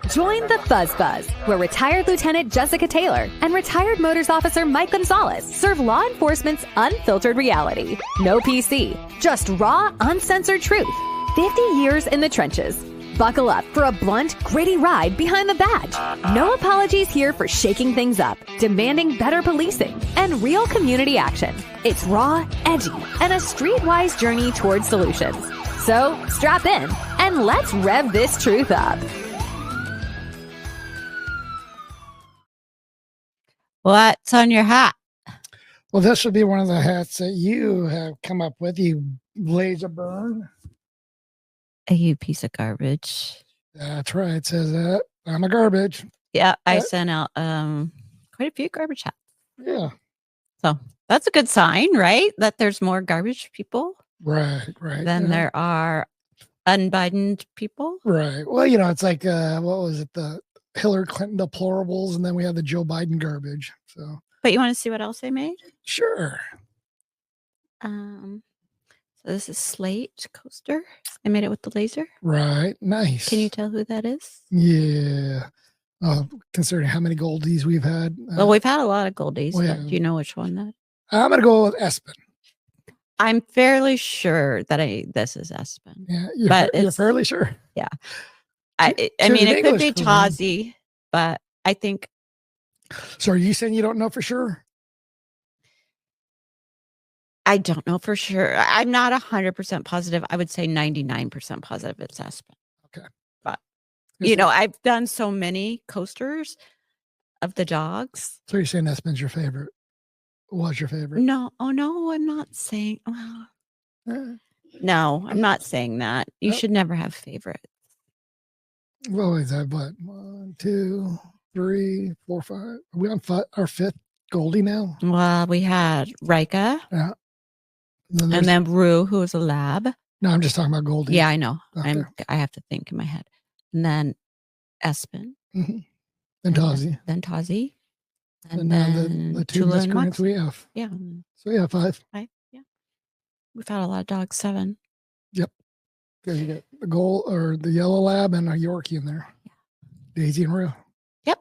Join the Fuzz Buzz, where retired Lieutenant Jessica Taylor and retired Motors Officer Mike Gonzalez serve law enforcement's unfiltered reality. No PC, just raw, uncensored truth. 50 years in the trenches. Buckle up for a blunt, gritty ride behind the badge. No apologies here for shaking things up, demanding better policing, and real community action. It's raw, edgy, and a streetwise journey towards solutions. So strap in and let's rev this truth up. What's on your hat? Well, this would be one of the hats that you have come up with. You laser burn. You piece of garbage. That's right. It says that. I'm a garbage. Yeah, I sent out quite a few garbage hats. Yeah. So that's a good sign, right? That there's more garbage people. Right. Than there are unbidened people. Right. Well, it's like, what was it? The Hillary Clinton deplorables, and then we have the Joe Biden garbage. So. But you want to see what else they made? Sure. So this is Slate coaster. I made it with the laser. Right. Nice. Can you tell who that is? Yeah. Considering how many goldies we've had. Well, we've had a lot of goldies. Well, Do you know which one that? I'm going to go with Espen. I'm fairly sure that this is Espen. Yeah. You're fairly sure? Yeah. I mean, it could be Tazi, but I think. So are you saying you don't know for sure? I don't know for sure. I'm not 100% positive. I would say 99% positive it's Espen. Okay. But, I've done so many coasters of the dogs. So you're saying Espen's your favorite? Was your favorite? No. Oh, no, I'm not saying. No, I'm not saying that. You should never have favorites. We always have what? 1, 2, 3, 4, 5. Are we on our fifth Goldie now? Well, we had Rika. Yeah. And then Rue, who was a lab. No, I'm just talking about Goldie. Yeah, I know. Okay. I have to think in my head. And then Espen. Mm-hmm. And Tazi. Then Tazi. And then the two miscreants we have. Yeah. So yeah, 5. 5. Yeah. We've had a lot of dogs. 7. Yep. Because you get the gold or the yellow lab and a Yorkie in there. Yeah. Daisy and Rue. Yep.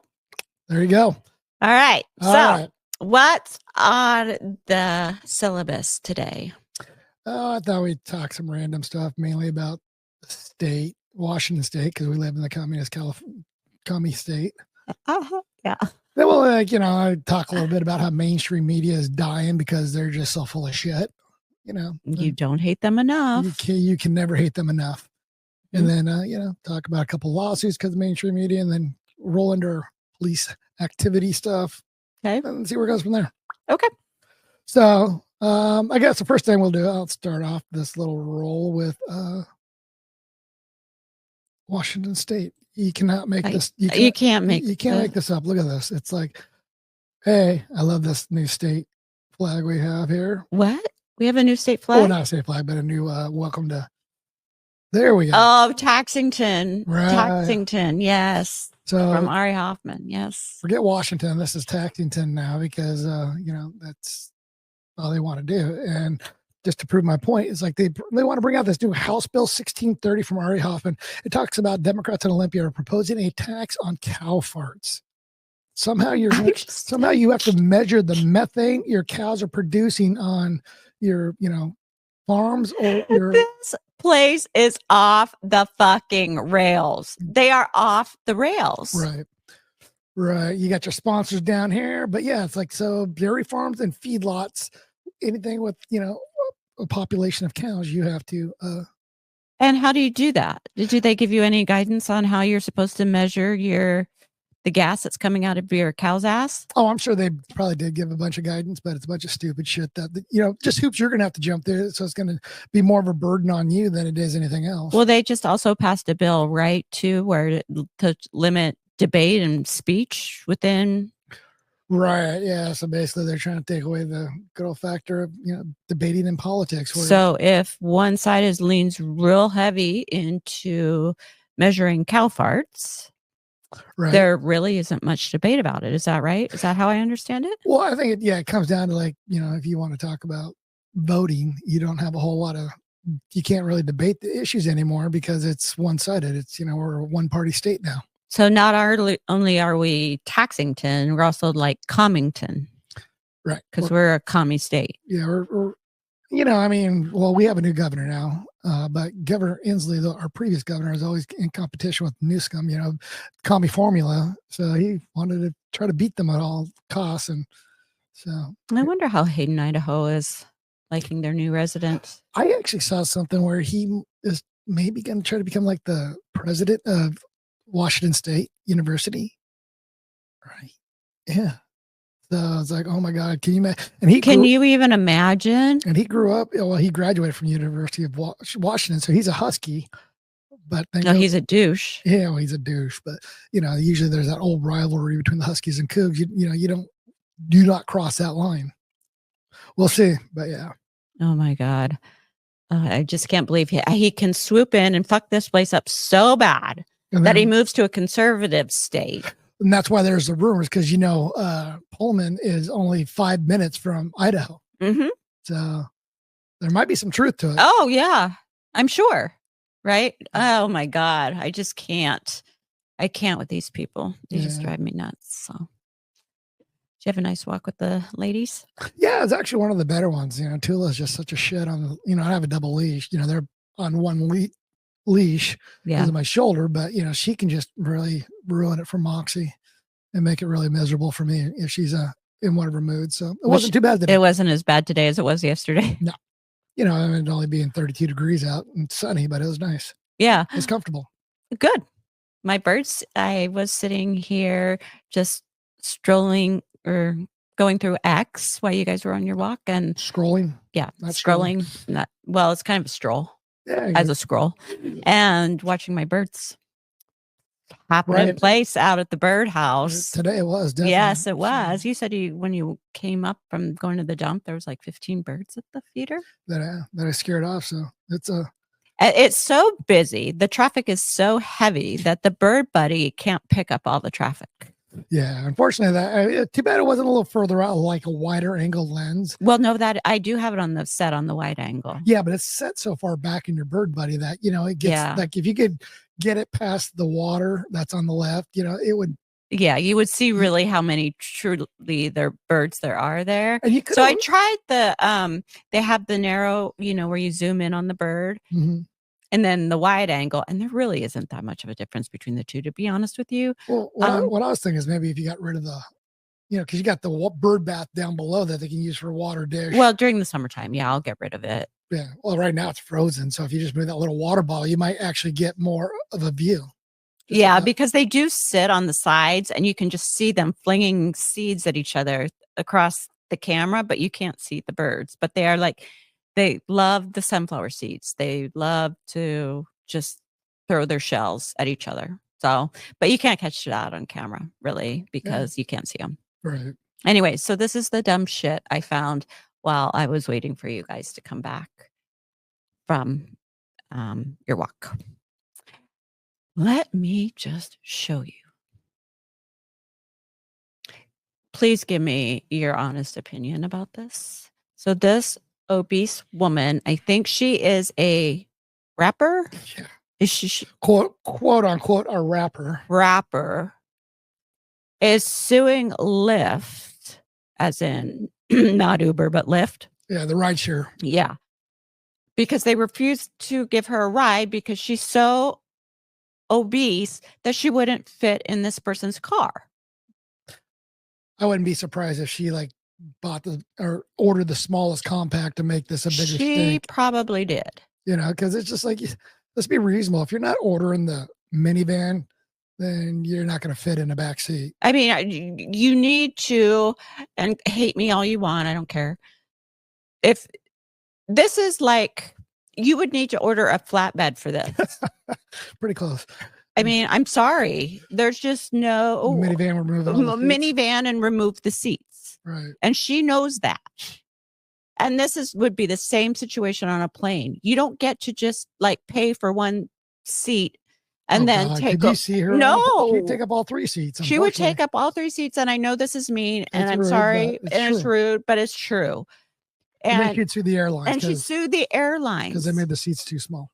There you go. All right. All right. What's on the syllabus today? Oh, I thought we'd talk some random stuff, mainly about the state, Washington State, because we live in the communist commie state. Yeah. Then we'll, I talk a little bit about how mainstream media is dying because they're just so full of shit. You don't hate them enough. You can never hate them enough. And then, talk about a couple lawsuits because of mainstream media, and then roll under police activity stuff. Okay. And see where it goes from there. Okay. So, I guess the first thing we'll do, I'll start off this little roll with Washington State. You cannot make this. You can't make this up. Look at this. It's like, hey, I love this new state flag we have here. What? We have a new state flag? Oh, not a state flag, but a new welcome to. There we go. Oh, Taxington. Right. Taxington, yes. So from Ari Hoffman, yes. Forget Washington. This is Taxington now because that's all they want to do. And just to prove my point, it's like they want to bring out this new House Bill 1630 from Ari Hoffman. It talks about Democrats in Olympia are proposing a tax on cow farts. Somehow you have to measure the methane your cows are producing on your farms or your. This place is off the fucking rails. They are off the rails. Right. You got your sponsors down here, but yeah, it's like, so dairy farms and feedlots, anything with, a population of cows, you have to. And how do you do that? Did they give you any guidance on how you're supposed to measure the gas that's coming out of your cow's ass? Oh, I'm sure they probably did give a bunch of guidance, but it's a bunch of stupid shit that, just hoops you're going to have to jump through. So it's going to be more of a burden on you than it is anything else. Well, they just also passed a bill, right, to limit debate and speech within. Right. Yeah. So basically they're trying to take away the good old factor of, debating in politics. So if one side leans real heavy into measuring cow farts, right, there really isn't much debate about it. Is that right? Is that how I understand it? Well, I think it comes down to if you want to talk about voting, you don't have a whole lot of you can't really debate the issues anymore because it's one-sided. It's, we're a one-party state now. So not only are we taxington, we're also like Commington. Right. Because we're a commie state. Yeah. We have a new governor now, but Governor Inslee, our previous governor, is always in competition with Newsom, commie formula. So he wanted to try to beat them at all costs. And so I wonder how Hayden, Idaho is liking their new residents. I actually saw something where he is maybe going to try to become like the president of Washington State University. Right. Yeah. So I was like, oh my God, can you imagine? And can you even imagine? And he grew up, he graduated from University of Washington. So he's a Husky, but he's a douche. Yeah, well, he's a douche, but usually there's that old rivalry between the Huskies and Cougs. You do not cross that line. We'll see, but yeah. Oh my God. I just can't believe he can swoop in and fuck this place up so bad that he moves to a conservative state. And that's why there's the rumors, because Pullman is only 5 minutes from Idaho. Mm-hmm. So there might be some truth to it. Oh yeah, I'm sure. Right? Oh my God, I just can't. I can't with these people. They just drive me nuts. So, did you have a nice walk with the ladies? Yeah, it's actually one of the better ones. Tula is just such a shit on the. I have a double leash. They're on one leash because of my shoulder, but she can just really ruin it for Moxie and make it really miserable for me if she's in one of her moods. So it wasn't too bad today. It wasn't as bad today as it was yesterday. No, it only being 32 degrees out and sunny, but it was nice. Yeah, it's comfortable. Good. My birds. I was sitting here just strolling or going through X while you guys were on your walk and scrolling. Yeah, scrolling. It's kind of a stroll. Yeah, as a scroll, and watching my birds happen in place out at the birdhouse. Today it was, definitely. Yes, it was. You said when you came up from going to the dump, there was like 15 birds at the feeder. That I scared off. So it's so busy. The traffic is so heavy that the bird buddy can't pick up all the traffic. Yeah, unfortunately, too bad it wasn't a little further out, like a wider angle lens. Well, no, that I do have it on the wide angle. Yeah, but it's set so far back in your bird buddy that it gets like if you could get it past the water that's on the left, it would. Yeah, you would see really how many truly there birds there are there. And so I tried they have the narrow, where you zoom in on the bird. Mm-hmm. And then the wide angle, and there really isn't that much of a difference between the two, to be honest with you. Well, what I was thinking is maybe if you got rid of the, because you got the bird bath down below that they can use for water dish. Well, during the summertime, I'll get rid of it. Yeah. Well, right now it's frozen, so if you just move that little water bottle, you might actually get more of a view. Yeah, because they do sit on the sides, and you can just see them flinging seeds at each other across the camera, but you can't see the birds. But they are like. They love the sunflower seeds. They love to just throw their shells at each other. So, but you can't catch it out on camera, really, because you can't see them. Right. Anyway, so this is the dumb shit I found while I was waiting for you guys to come back from your walk. Let me just show you. Please give me your honest opinion about this. So this obese woman, I think she is a rapper. Yeah. Is she quote unquote a rapper is suing Lyft, as in not Uber but Lyft. Yeah, the rideshare. Yeah, because they refused to give her a ride because she's so obese that she wouldn't fit in this person's car. I wouldn't be surprised if she bought or ordered the smallest compact to make this a bigger She probably did. Because it's just let's be reasonable. If you're not ordering the minivan, then you're not going to fit in the back seat. I mean, you need to, and hate me all you want, I don't care. If this is you would need to order a flatbed for this. Pretty close. I mean, I'm sorry. There's just no minivan and remove the seats. Right. And she knows that. And this would be the same situation on a plane. You don't get to just pay for one seat and then take. Did you see her? No, she'd take up all three seats. She would take up all three seats, and I know this is mean, and I'm sorry, and it's rude, but it's true. And then And she'd sue the airlines. and she sued the airlines because they made the seats too small.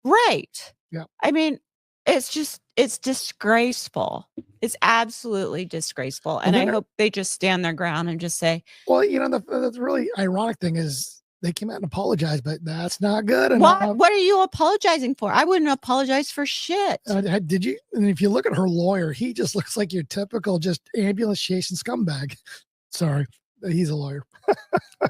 Right. Yeah. I mean, it's disgraceful. It's absolutely disgraceful. And I hope they just stand their ground and just say, well, the really ironic thing is they came out and apologized, but that's not good enough. what are you apologizing for? I wouldn't apologize for shit. Did you? And if you look at her lawyer, he just looks like your typical just ambulance chasing scumbag. Sorry, he's a lawyer.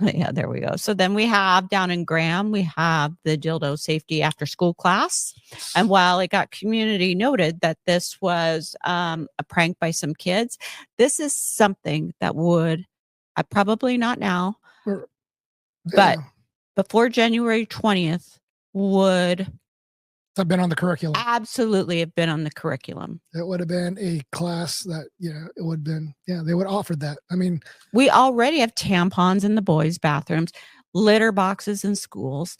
Yeah, there we go. So then we have down in Graham, we have the dildo safety after school class. And while it got community noted that this was a prank by some kids, this is something that would, probably not now, but before January 20th would have been on the curriculum. Absolutely have been on the curriculum. It would have been a class that, it would have been, they would have offered that. I mean, we already have tampons in the boys' bathrooms, litter boxes in schools,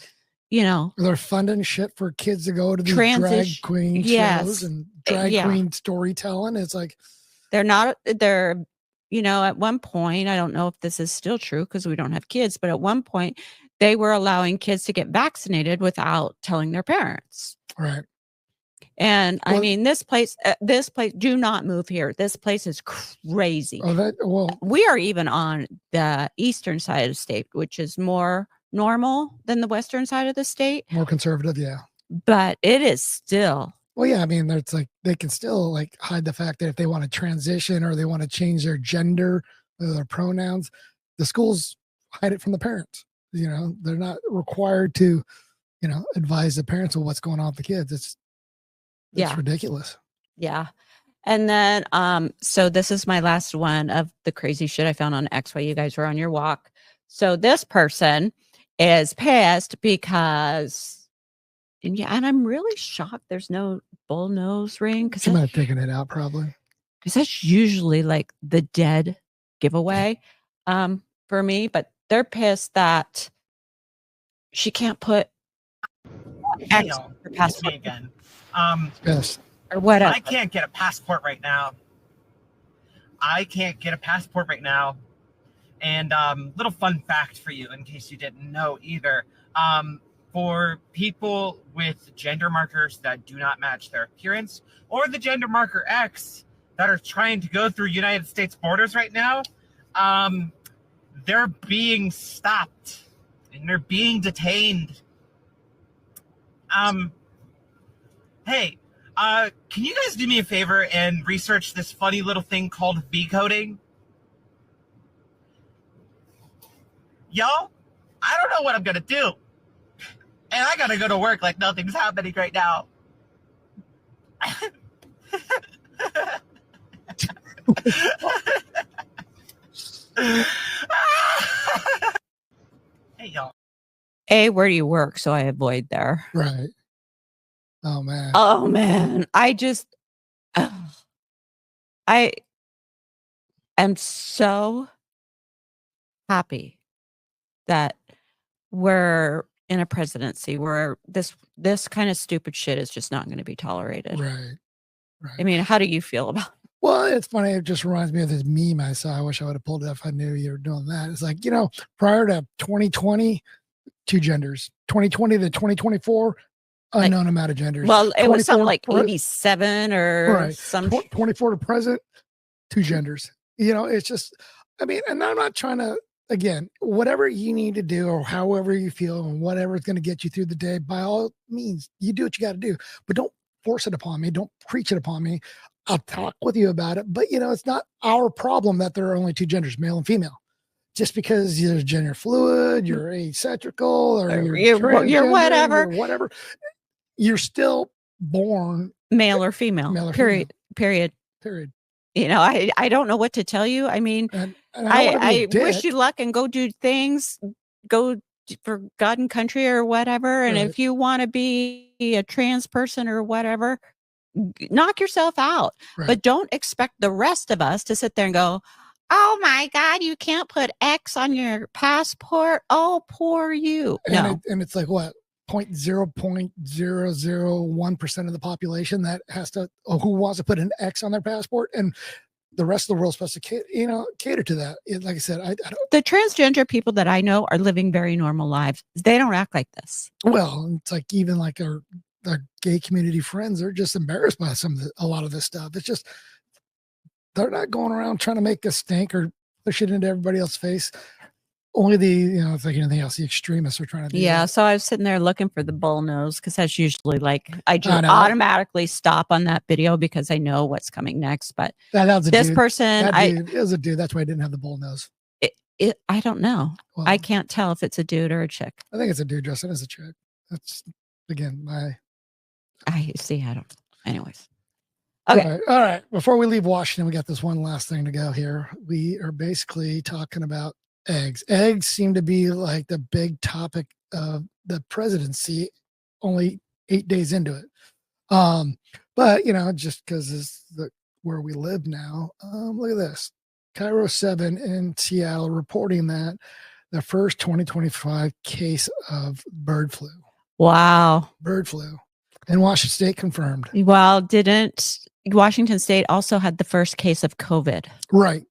They're funding shit for kids to go to these drag queen shows and drag queen storytelling. It's like, they're at one point, I don't know if this is still true because we don't have kids, but at one point they were allowing kids to get vaccinated without telling their parents. Right. And I mean, this place, do not move here. This place is crazy. We are even on the eastern side of the state, which is more normal than the western side of the state. More conservative, yeah. But it is still. Well, yeah, I mean, it's like they can still like hide the fact that if they want to transition or they want to change their gender or their pronouns, the schools hide it from the parents. They're not required to, advise the parents of what's going on with the kids. It's ridiculous. Yeah. And then, so this is my last one of the crazy shit I found on X while you guys were on your walk. So this person is pissed because, and I'm really shocked there's no bull nose ring. She might have taken it out probably. Because that's usually like the dead giveaway for me, but they're pissed that she can't put X on her passport again. Yes. Or whatever. I can't get a passport right now. And little fun fact for you, in case you didn't know either. For people with gender markers that do not match their appearance, or the gender marker X that are trying to go through United States borders right now, they're being stopped and they're being detained. Hey, can you guys do me a favor and research this funny little thing called V-coding? Y'all, I don't know what I'm gonna do. And I gotta go to work like nothing's happening right now. Hey, y'all. Where do you work? So I avoid there. Right. Oh, man. I am so happy that we're in a presidency where this kind of stupid shit is just not going to be tolerated. Right. I mean, how do you feel about it? Well, it's funny. It just reminds me of this meme I saw. I wish I would have pulled it if I knew you were doing that. It's like, prior to 2020, two genders. 2020 to 2024, unknown amount of genders. Well, it was something like 87 or some 24 to present, two genders. It's just, I mean, and I'm not trying to, again, whatever you need to do or however you feel and whatever is going to get you through the day, by all means, you do what you got to do, but don't force it upon me. Don't preach it upon me. I'll talk with you about it, but it's not our problem that there are only two genders, male and female. Just because you're gender fluid, you're asexual, or you're whatever, you're still born male or female. Period. I don't know what to tell you. I mean, and I wish you luck and go do things, go for God and country or whatever. And if you want to be a trans person or whatever, knock yourself out. But don't expect the rest of us to sit there and go, oh my God, you can't put X on your passport. Oh, poor you. No. And it's like what? 0.001% of the population that has to, who wants to put an X on their passport. And the rest of the world's supposed to cater to that. Like I said, I don't. The transgender people that I know are living very normal lives. They don't act like this. Well, it's like even like our gay community friends are just embarrassed by a lot of this stuff. It's just they're not going around trying to make a stink or push it into everybody else's face. Only it's like anything else, the extremists are trying to do Yeah, that. so I was sitting there looking for the bull nose because that's usually like I just automatically stop on that video because I know what's coming next. But that was a this dude. person, It was a dude. That's why I didn't have the bull nose. I don't know. Well, I can't tell if it's a dude or a chick. I think it's a dude dressing as a chick. That's again I see. I don't. Anyways. Okay. All right. Before we leave Washington, we got this one last thing to go here. We are basically talking about eggs. Eggs seem to be like the big topic of the presidency, only 8 days into it. But just because it's where we live now, look at this. Cairo 7 in Seattle reporting that the first 2025 case of bird flu. Wow. Bird flu. And Washington State confirmed. Well, didn't Washington State also had the first case of COVID? Right.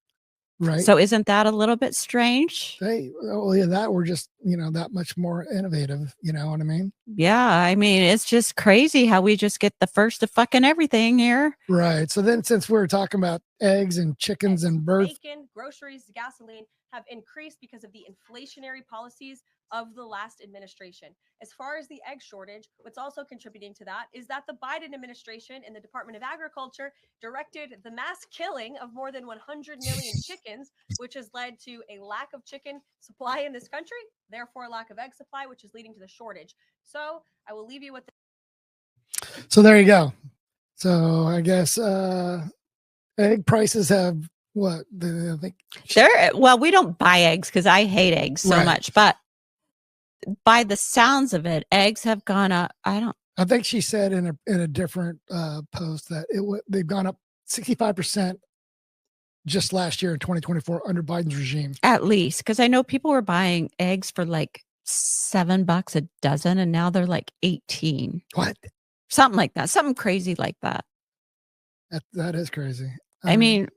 Right. So isn't that a little bit strange? That we're just, that much more innovative. You know what I mean? Yeah. I mean, it's just crazy how we just get the first of fucking everything here. Right. So then since we're talking about eggs and chickens and birds, bacon, groceries, gasoline have increased because of the inflationary policies of the last administration. As far as the egg shortage, what's also contributing to that is that the Biden administration and the Department of Agriculture directed the mass killing of more than 100 million chickens, which has led to a lack of chicken supply in this country, therefore a lack of egg supply, which is leading to the shortage. So I will leave you with So there you go. So I guess egg prices have what? I think we don't buy eggs because I hate eggs so much, but by the sounds of it, eggs have gone up. I think she said in a different post that they've gone up 65% just last year in 2024 under Biden's regime. At least, because I know people were buying eggs for like $7 a dozen, and now they're like 18. What? Something like that. Something crazy like that. That is crazy. I mean,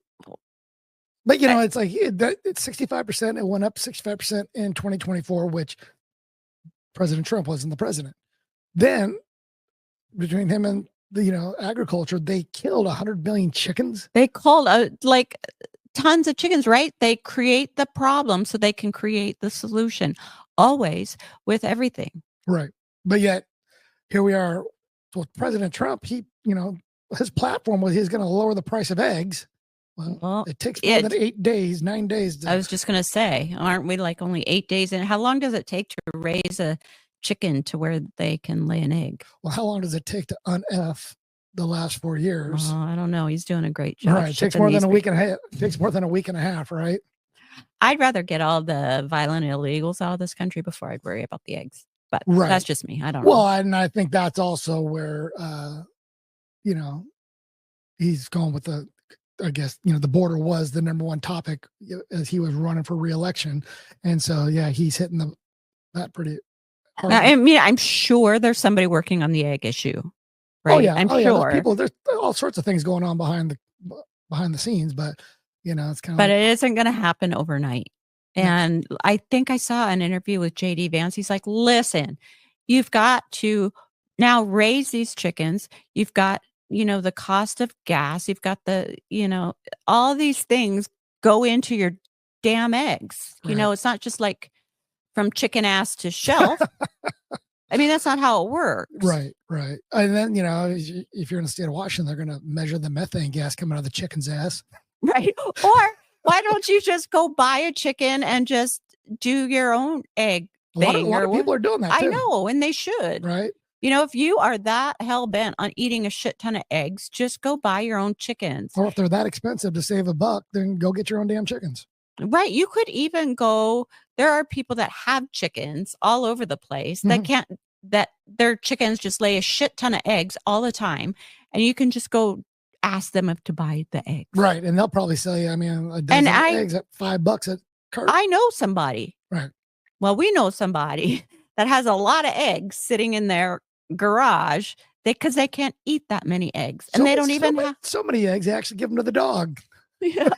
but it's like it's 65%. It went up 65% in 2024, which President Trump wasn't the president. Then between him and the agriculture, they killed 100 million chickens. They killed like tons of chickens, right? They create the problem so they can create the solution, always with everything. Right. But yet here we are with President Trump. He, his platform was he's going to lower the price of eggs. Well, it takes more than 8 days, 9 days. I was just going to say, aren't we like only 8 days in? How long does it take to raise a chicken to where they can lay an egg? Well, how long does it take to un-F the last 4 years? I don't know. He's doing a great job. Right. It takes more than a week and a half. It takes more than a week and a half, right? I'd rather get all the violent illegals out of this country before I'd worry about the eggs. But that's just me. I don't know. Well, and I think that's also where, he's going with I guess, the border was the number one topic as he was running for re-election. And so, yeah, he's hitting that pretty hard. I mean, I'm sure there's somebody working on the egg issue, right? Oh, yeah. I'm sure. There's all sorts of things going on behind the scenes, but, it's kind of. But it isn't going to happen overnight. And I think I saw an interview with JD Vance. He's like, listen, you've got to now raise these chickens. You've got the cost of gas, you've got all these things go into your damn eggs. Right. It's not just like from chicken ass to shelf. I mean, that's not how it works. Right. And then, if you're in the state of Washington, they're going to measure the methane gas coming out of the chicken's ass. Right. Or why don't you just go buy a chicken and just do your own egg thing? A lot of people are doing that too. I know, and they should. Right. If you are that hell-bent on eating a shit ton of eggs, just go buy your own chickens. Or if they're that expensive to save $1, then go get your own damn chickens. Right. You could even go, there are people that have chickens all over the place that their chickens just lay a shit ton of eggs all the time. And you can just go ask them to buy the eggs. Right. And they'll probably sell you, a dozen eggs at $5 a carton. I know somebody. Right. Well, we know somebody that has a lot of eggs sitting in their garage because they can't eat that many eggs, and they don't even have so many eggs. They actually give them to the dog. Yeah.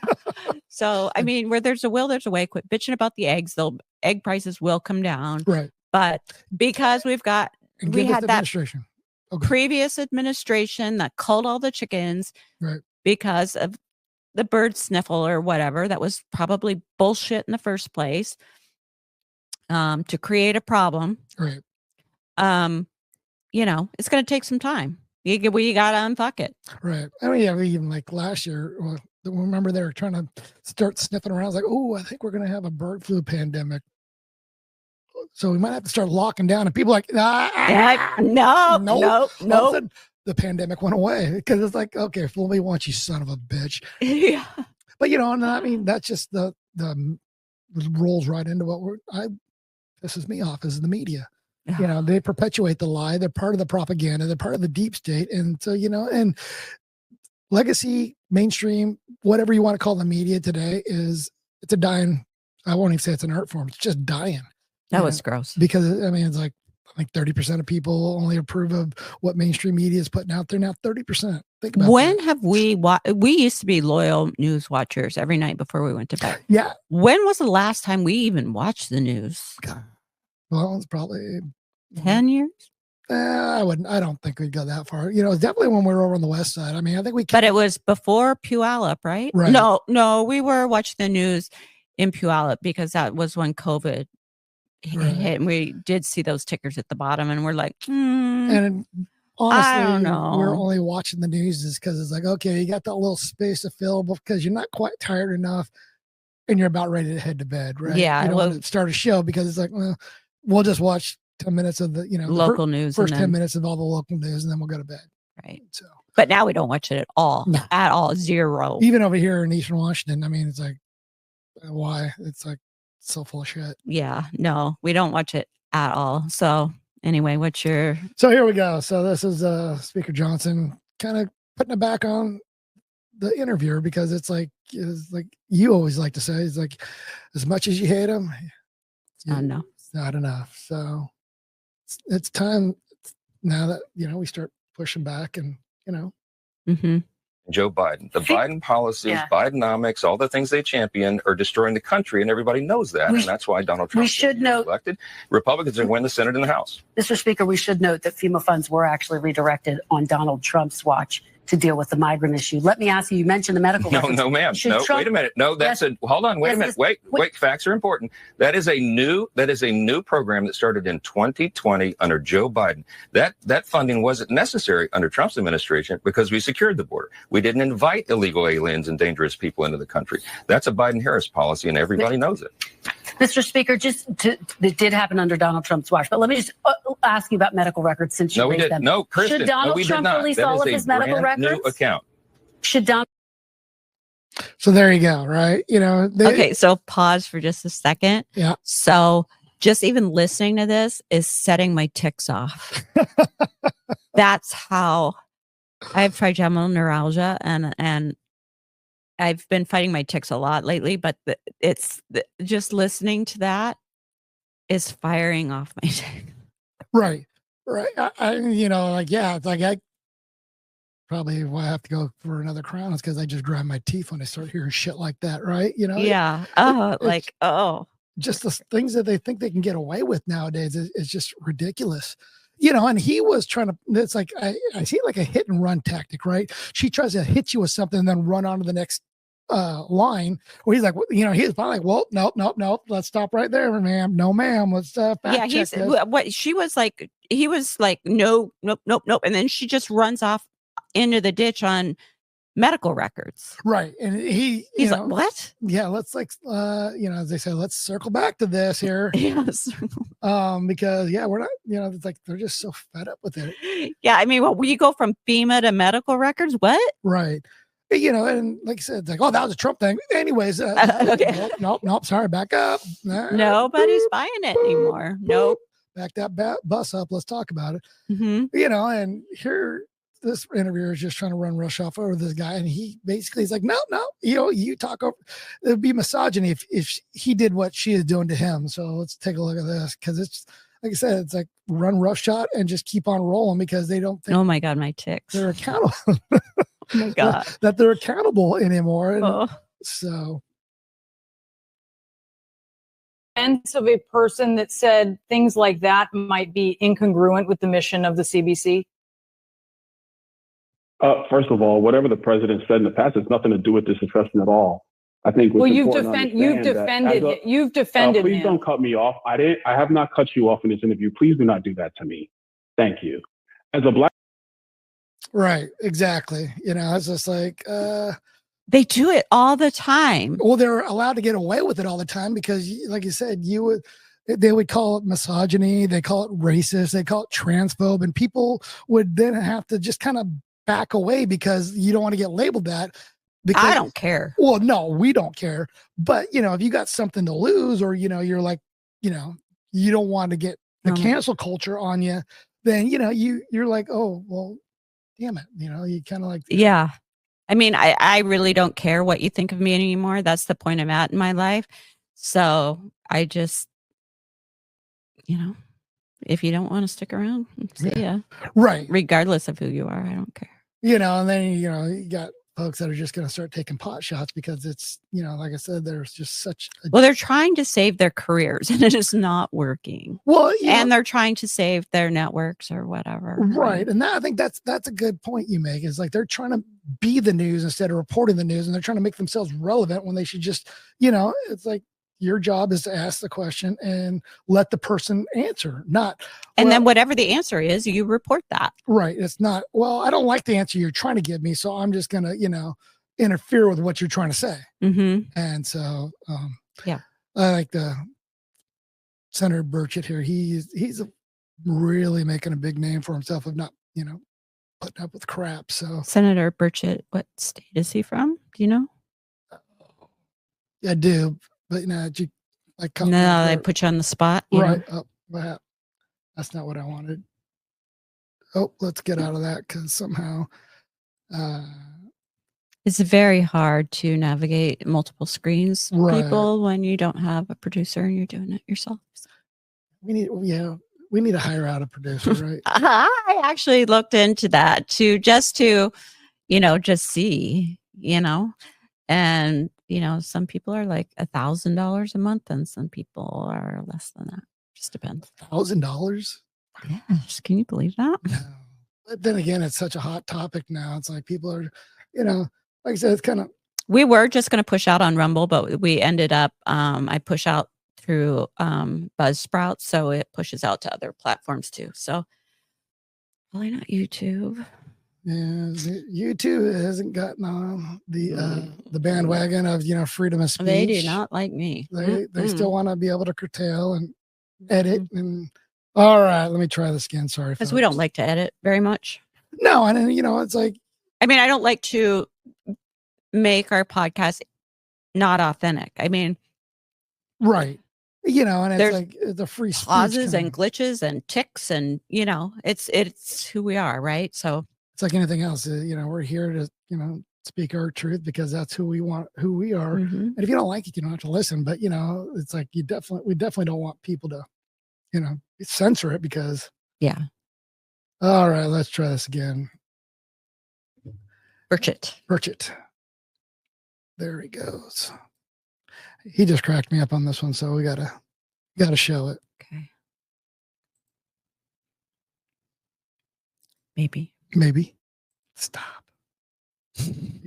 So, I mean, where there's a will, there's a way. Quit bitching about the eggs. Egg prices will come down. Right. But because we had that administration. Okay. previous administration that culled all the chickens Right. because of the bird sniffle or whatever, that was probably bullshit in the first place, to create a problem. Right. It's going to take some time. We got to unfuck it. Right. I mean, yeah, even like last year, remember they were trying to start sniffing around. I was like, oh, I think we're going to have a bird flu pandemic. So we might have to start locking down. And people are like, no. The pandemic went away because it's like, okay, fool me once, you son of a bitch. Yeah. But, and I mean, that's just the rolls right into what pisses me off is the media. They perpetuate the lie. They're part of the propaganda. They're part of the deep state. And so, and legacy, mainstream, whatever you want to call the media today it's a dying, I won't even say it's an art form. It's just dying. That was gross. Because, I mean, it's like 30% of people only approve of what mainstream media is putting out there now. 30%. Think about when that. have we used to be loyal news watchers every night before we went to bed. Yeah. When was the last time we even watched the news? God. Well, it's probably 10 years. I don't think we'd go that far. It's definitely when we were over on the west side. I mean, I think we. But it was before Puyallup, right? Right. No, we were watching the news in Puyallup because that was when COVID hit, and we did see those tickers at the bottom, and we're like, And honestly, I don't know. We're only watching the news is because it's like, okay, you got that little space to fill because you're not quite tired enough, and you're about ready to head to bed, right? Yeah. You don't want to start a show because it's like, well, we'll just watch 10 minutes of the local news, first 10 minutes of all the local news, and then we'll go to bed. Right. So, but now we don't watch it at all. No. At all. Zero. Even over here in Eastern Washington, I mean, it's like, why? It's like so full of shit. Yeah. No, we don't watch it at all. So anyway, So here we go. So this is Speaker Johnson kind of putting it back on the interviewer because it's like you always like to say, it's like, as much as you hate him, it's not enough. So it's time now that, we start pushing back and, Mm-hmm. Joe Biden. The Biden policies, Bidenomics, all the things they champion are destroying the country, and everybody knows that. And that's why Donald Trump is elected. Republicans are going to win the Senate and the House. Mr. Speaker, we should note that FEMA funds were actually redirected on Donald Trump's watch to deal with the migrant issue. Let me ask you, you mentioned the medical records. No, ma'am. Wait a minute. No, hold on. Wait a minute. Wait. Facts are important. That is a new program that started in 2020 under Joe Biden. That funding wasn't necessary under Trump's administration because we secured the border. We didn't invite illegal aliens and dangerous people into the country. That's a Biden-Harris policy, and everybody knows it. Mr. Speaker, it did happen under Donald Trump's watch, but let me just ask you about medical records since you raised them. No, Kristen, should Donald Trump release all of his medical records? New account. Should Donald? So there you go, right? Okay, so pause for just a second. Yeah. So just even listening to this is setting my tics off. That's how I have trigeminal neuralgia, and I've been fighting my tics a lot lately, but just listening to that is firing off my tics. Right. It's like I probably will have to go for another crown is because I just grind my teeth when I start hearing shit like that, right? Yeah. Just the things that they think they can get away with nowadays is just ridiculous. And he was trying to, it's like, I see like a hit and run tactic, right? She tries to hit you with something and then run on to the next line where he's like, he's probably like, well, nope. Let's stop right there, ma'am. No, ma'am. Let's fact check this. What she was like, he was like, nope. And then she just runs off into the ditch on medical records. Right. And he's like, what? Yeah. Let's as they say, let's circle back to this here. Yes. Because we're not, it's like, they're just so fed up with it. Yeah. I mean, will you go from FEMA to medical records? What? Right. And like I said, it's like, oh, that was a Trump thing. Anyways, okay. Nope. Sorry, back up. Nobody's buying it anymore. Nope. Back that bus up. Let's talk about it. Mm-hmm. And here, this interviewer is just trying to run rush off over this guy, and he basically is like, no, you talk over. It would be misogyny if he did what she is doing to him. So let's take a look at this because it's like I said, it's like run roughshod and just keep on rolling because they don't think. Oh my God, my tics. They're accountable. Oh my God. that they're accountable anymore. And Oh. so Sense of a person that said things like that might be incongruent with the mission of the CBC? First of all, whatever the president said in the past has nothing to do with this discussion at all. I think what's important to understand you've defended please him. don't cut me off. I have not cut you off in this interview. Please do not do that to me. Thank you. As a Black. right, exactly. You know, it's just like They do it all the time. well, they're allowed to get away with it all the time because, like you said, they would call it misogyny, they call it racist, they call it transphobe, and people would then have to just kind of back away because you don't want to get labeled that. Because, I don't care. Well, no, we don't care. But you know, if you got something to lose, or you know, you're like, you know, you don't want to get the cancel culture on you, then you know, you're like, oh well, damn it, you know, you kind of like, Yeah. I mean, I really don't care what you think of me anymore. That's the point I'm at in my life. So I just, you know, if you don't want to stick around, see ya. right, Regardless of who you are, I don't care. you know, and then you know, you got folks that are just going to start taking pot shots because it's, you know, like I said, there's just such a, Well, they're trying to save their careers and it is not working. well, And they're trying to save their networks or whatever. right. And I think that's a good point you make, is like they're trying to be the news instead of reporting the news, and they're trying to make themselves relevant when they should just, you know, it's like your job is to ask the question and let the person answer, not. And well, then whatever the answer is, you report that. right. It's not, well, I don't like the answer you're trying to give me, so I'm just going to, you know, interfere with what you're trying to say. Mm-hmm. And so, yeah, I like the Senator Burchett here. He's really making a big name for himself of not, you know, putting up with crap. So Senator Burchett, what state is he from? Do you know? I do, but you know, No, they put you on the spot. Right. Oh, that's not what I wanted. Oh, let's get out of that because somehow it's very hard to navigate multiple screens, Right. people, when you don't have a producer and you're doing it yourself. we need to hire out a producer, right? I actually looked into that just to, you know, just see, you know, and, you know, some people are like $1,000 a month and some people are less than that. Just depends. $1,000? Yes. Can you believe that? No. But then again, it's such a hot topic now. It's like people are, you know, like I said, it's kind of. We were just going to push out on Rumble, but we ended up, I push out through Buzzsprout, so it pushes out to other platforms too. So probably not YouTube. Yeah, YouTube hasn't gotten on the bandwagon of, you know, freedom of speech. They do not like me. They still want to be able to curtail and edit and. All right, let me try this again. Sorry, because we don't like to edit very much. No, and you know, it's like, I mean, I don't like to make our podcast not authentic. I mean, right. You know, and it's there's like the free speech pauses and glitches and ticks, and you know, it's who we are, right? So it's like anything else. You know, we're here to, you know, speak our truth because that's who we are. And if you don't like it, you don't have to listen. But you know, it's like we definitely don't want people to, you know, censor it because. Yeah. All right, let's try this again. Burchett. There he goes. He just cracked me up on this one, so we gotta show it. Okay. Maybe. Stop.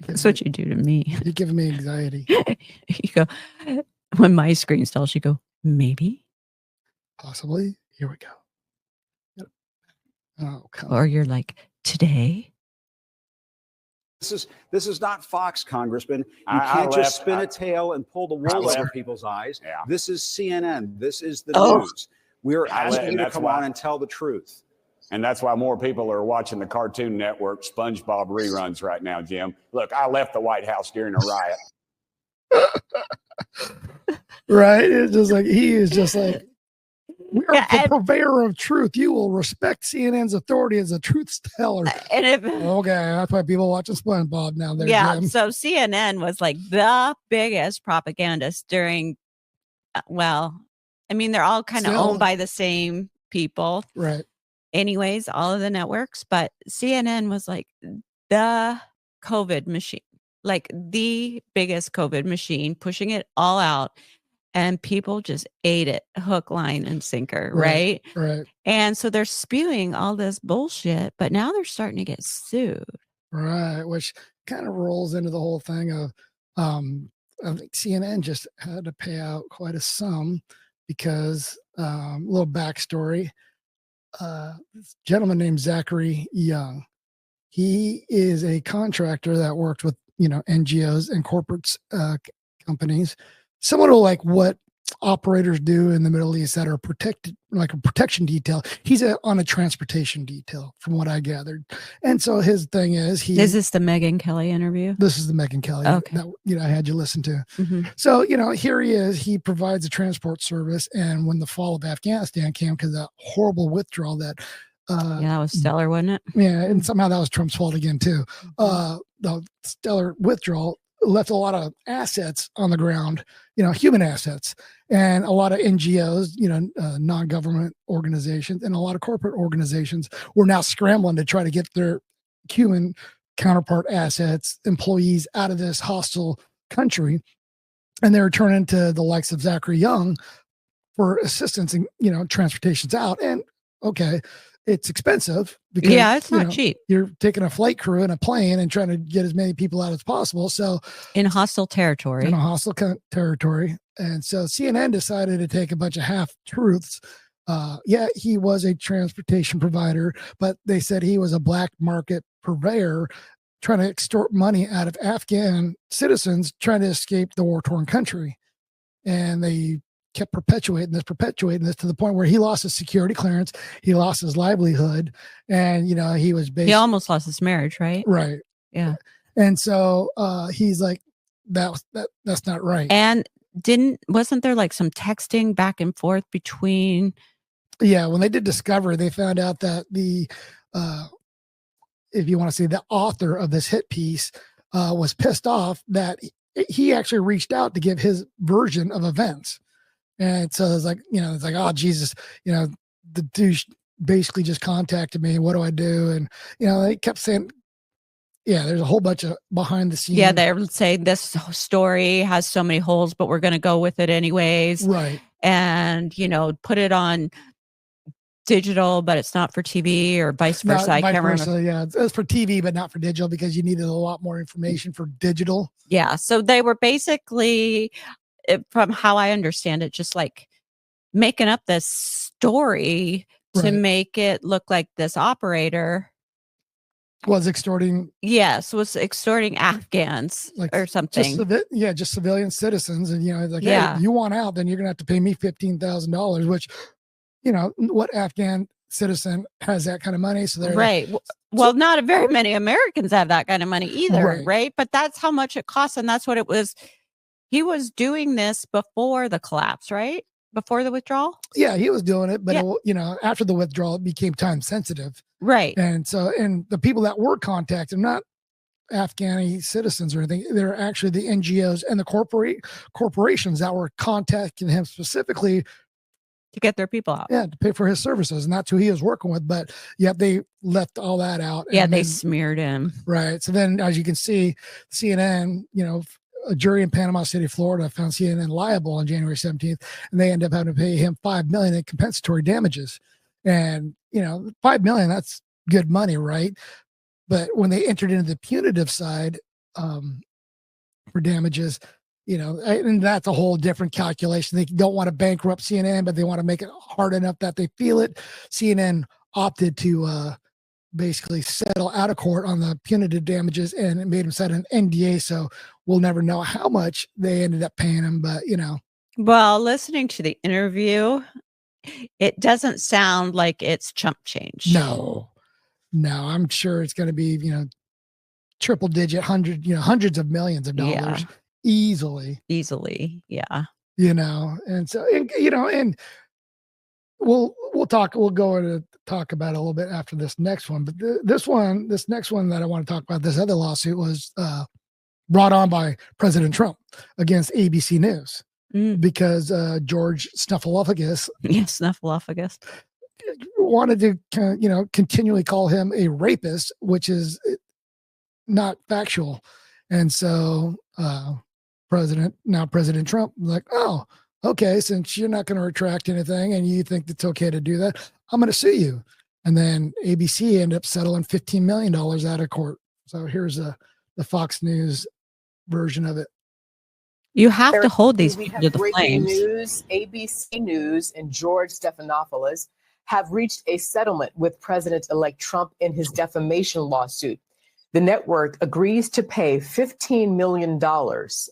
That's what you do to me. You're giving me anxiety. You go, when my screen stalls, you go, maybe. Possibly. Here we go. Oh, come or you're like, today. This is not Fox, Congressman. You can't just spin a tail and pull the wool over people's eyes. Yeah. This is CNN. This is the Oh. news. We're asking you to come on and tell the truth. And that's why more people are watching the Cartoon Network SpongeBob reruns right now, Jim. Look, I left the White House during a riot. Right? It's just like, he is just like, we are the purveyor of truth. You will respect CNN's authority as a truth teller. Okay, that's why people watching SpongeBob now. Jim. So CNN was like the biggest propagandist during, well, I mean, they're all kind of owned by the same people. Right. Anyways, all of the networks, but CNN was like the COVID machine, like the biggest COVID machine, pushing it all out. And people just ate it hook, line, and sinker, right? Right. And so they're spewing all this bullshit, but now they're starting to get sued. Right, which kind of rolls into the whole thing of I think CNN just had to pay out quite a sum because a little backstory. This gentleman named Zachary Young. He is a contractor that worked with NGOs and corporate companies, similar to like what operators do in the Middle East that are protected, like a protection detail. He's on a transportation detail, from what I gathered. And so his thing is Is this the Megyn Kelly interview? This is the Megyn Kelly that I had you listen to. Mm-hmm. So here he is. He provides a transport service, and when the fall of Afghanistan came, because that horrible withdrawal that that was stellar, wasn't it? Yeah, and somehow that was Trump's fault again too. The stellar withdrawal left a lot of assets on the ground, human assets, and a lot of NGOs, non-government organizations, and a lot of corporate organizations were now scrambling to try to get their human counterpart assets, employees out of this hostile country. And they were turning to the likes of Zachary Young for assistance in, transportations out. And okay, it's expensive because it's not cheap. You're taking a flight crew and a plane and trying to get as many people out as possible. So in hostile territory, territory. And so CNN decided to take a bunch of half truths. He was a transportation provider, but they said he was a black market purveyor trying to extort money out of Afghan citizens trying to escape the war-torn country. And they kept perpetuating this to the point where he lost his security clearance, he lost his livelihood, and he was basically, he almost lost his marriage, right? Right. Yeah. And so he's like, that's not right. And wasn't there like some texting back and forth between? Yeah, when they did discover, they found out that the if you want to say the author of this hit piece was pissed off that he actually reached out to give his version of events. And so it's like, oh, Jesus, the douche basically just contacted me. What do I do? And, they kept saying, there's a whole bunch of behind the scenes. Yeah, they're saying this story has so many holes, but we're going to go with it anyways. Right. And, put it on digital, but it's not for TV or vice versa. I can't remember. Yeah, it's for TV, but not for digital because you needed a lot more information for digital. Yeah. So they were basically, from how I understand it, just like making up this story to make it look like this operator was extorting. Yes, was extorting Afghans or something. Just civilian citizens. And, hey, you want out, then you're going to have to pay me $15,000, which, what Afghan citizen has that kind of money? So they're right. Well, not very many Americans have that kind of money either, right? But that's how much it costs. And that's what it was. He was doing this before the collapse, right? Before the withdrawal? Yeah, he was doing it. But, after the withdrawal, it became time sensitive. Right. And so, and the people that were contacted, not Afghani citizens or anything, they're actually the NGOs and the corporations that were contacting him specifically to get their people out. Yeah, to pay for his services. And that's who he was working with. But they left all that out. Yeah, they smeared him. Right. So then, as you can see, CNN, a jury in Panama City, Florida found CNN liable on January 17th, and they ended up having to pay him $5 million in compensatory damages. And, $5 million, that's good money, right? But when they entered into the punitive side for damages, and that's a whole different calculation. They don't want to bankrupt CNN, but they want to make it hard enough that they feel it. CNN opted to basically settle out of court on the punitive damages, and it made him sign an NDA. So we'll never know how much they ended up paying him, but Well, listening to the interview, it doesn't sound like it's chump change. No, I'm sure it's going to be, triple digit, hundreds of millions of dollars easily. Yeah. And so, and we'll go into talk about it a little bit after this next one, but this next one that I want to talk about, this other lawsuit was brought on by President Trump against ABC News because George Snuffleupagus wanted to continually call him a rapist, which is not factual. And so President Trump was like, oh, okay, since you're not going to retract anything and you think it's okay to do that, I'm going to sue you. And then ABC ended up settling $15 million out of court. So here's the Fox News version of it. You have to hold these We people have to the breaking flames. news. ABC News and George Stephanopoulos have reached a settlement with President-elect Trump in his defamation lawsuit. The network agrees to pay $15 million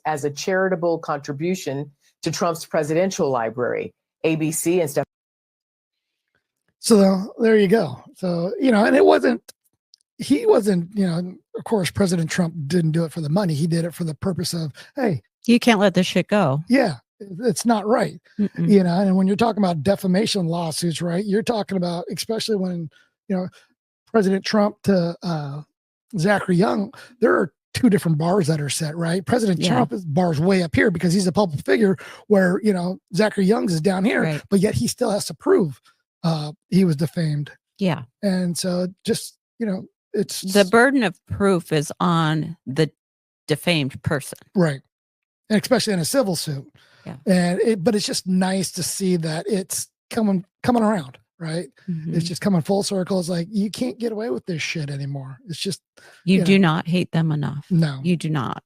as a charitable contribution to Trump's presidential library. ABC and Steph. So there you go. So, and he wasn't, of course, President Trump didn't do it for the money. He did it for the purpose of, hey, you can't let this shit go. Yeah, it's not right. And when you're talking about defamation lawsuits, right, you're talking about, especially when, President Trump to Zachary Young, there are two different bars that are set, right? President Trump's bar's way up here because he's a public figure where, Zachary Young's is down here, right. But yet he still has to prove he was defamed. Yeah. And so just, it's the burden of proof is on the defamed person. Right. And especially in a civil suit. Yeah. But it's just nice to see that it's coming around, right? Mm-hmm. It's just coming full circle. It's like, you can't get away with this shit anymore. It's just, you do not hate them enough. No, you do not.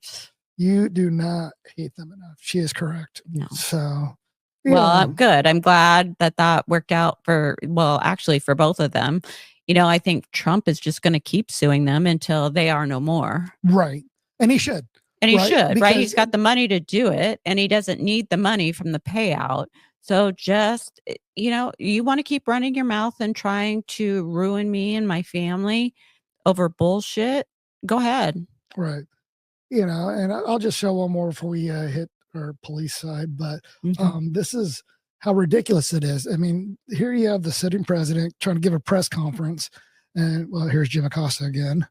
You do not hate them enough. She is correct. No. So, well, good. I'm glad that worked out for both of them. I think Trump is just going to keep suing them until they are no more. Right. And he should. And he should, because right? He's got the money to do it, and he doesn't need the money from the payout. So just, you want to keep running your mouth and trying to ruin me and my family over bullshit, go ahead. Right. And I'll just show one more before we hit our police side. But this is how ridiculous it is. I mean, here you have the sitting president trying to give a press conference. And, well, here's Jim Acosta again.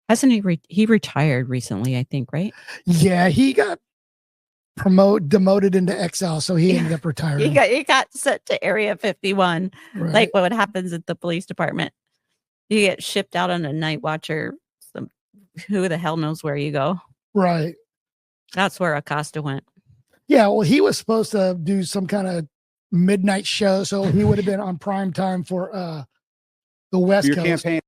Hasn't he retired recently, I think, right? Yeah, he got demoted into exile, so he ended up retiring. He got sent to Area 51, right. Like what happens at the police department. You get shipped out on a night watcher. Who the hell knows where you go? Right. That's where Acosta went. Yeah, well, he was supposed to do some kind of midnight show, so he would have been on prime time for the West Coast campaign.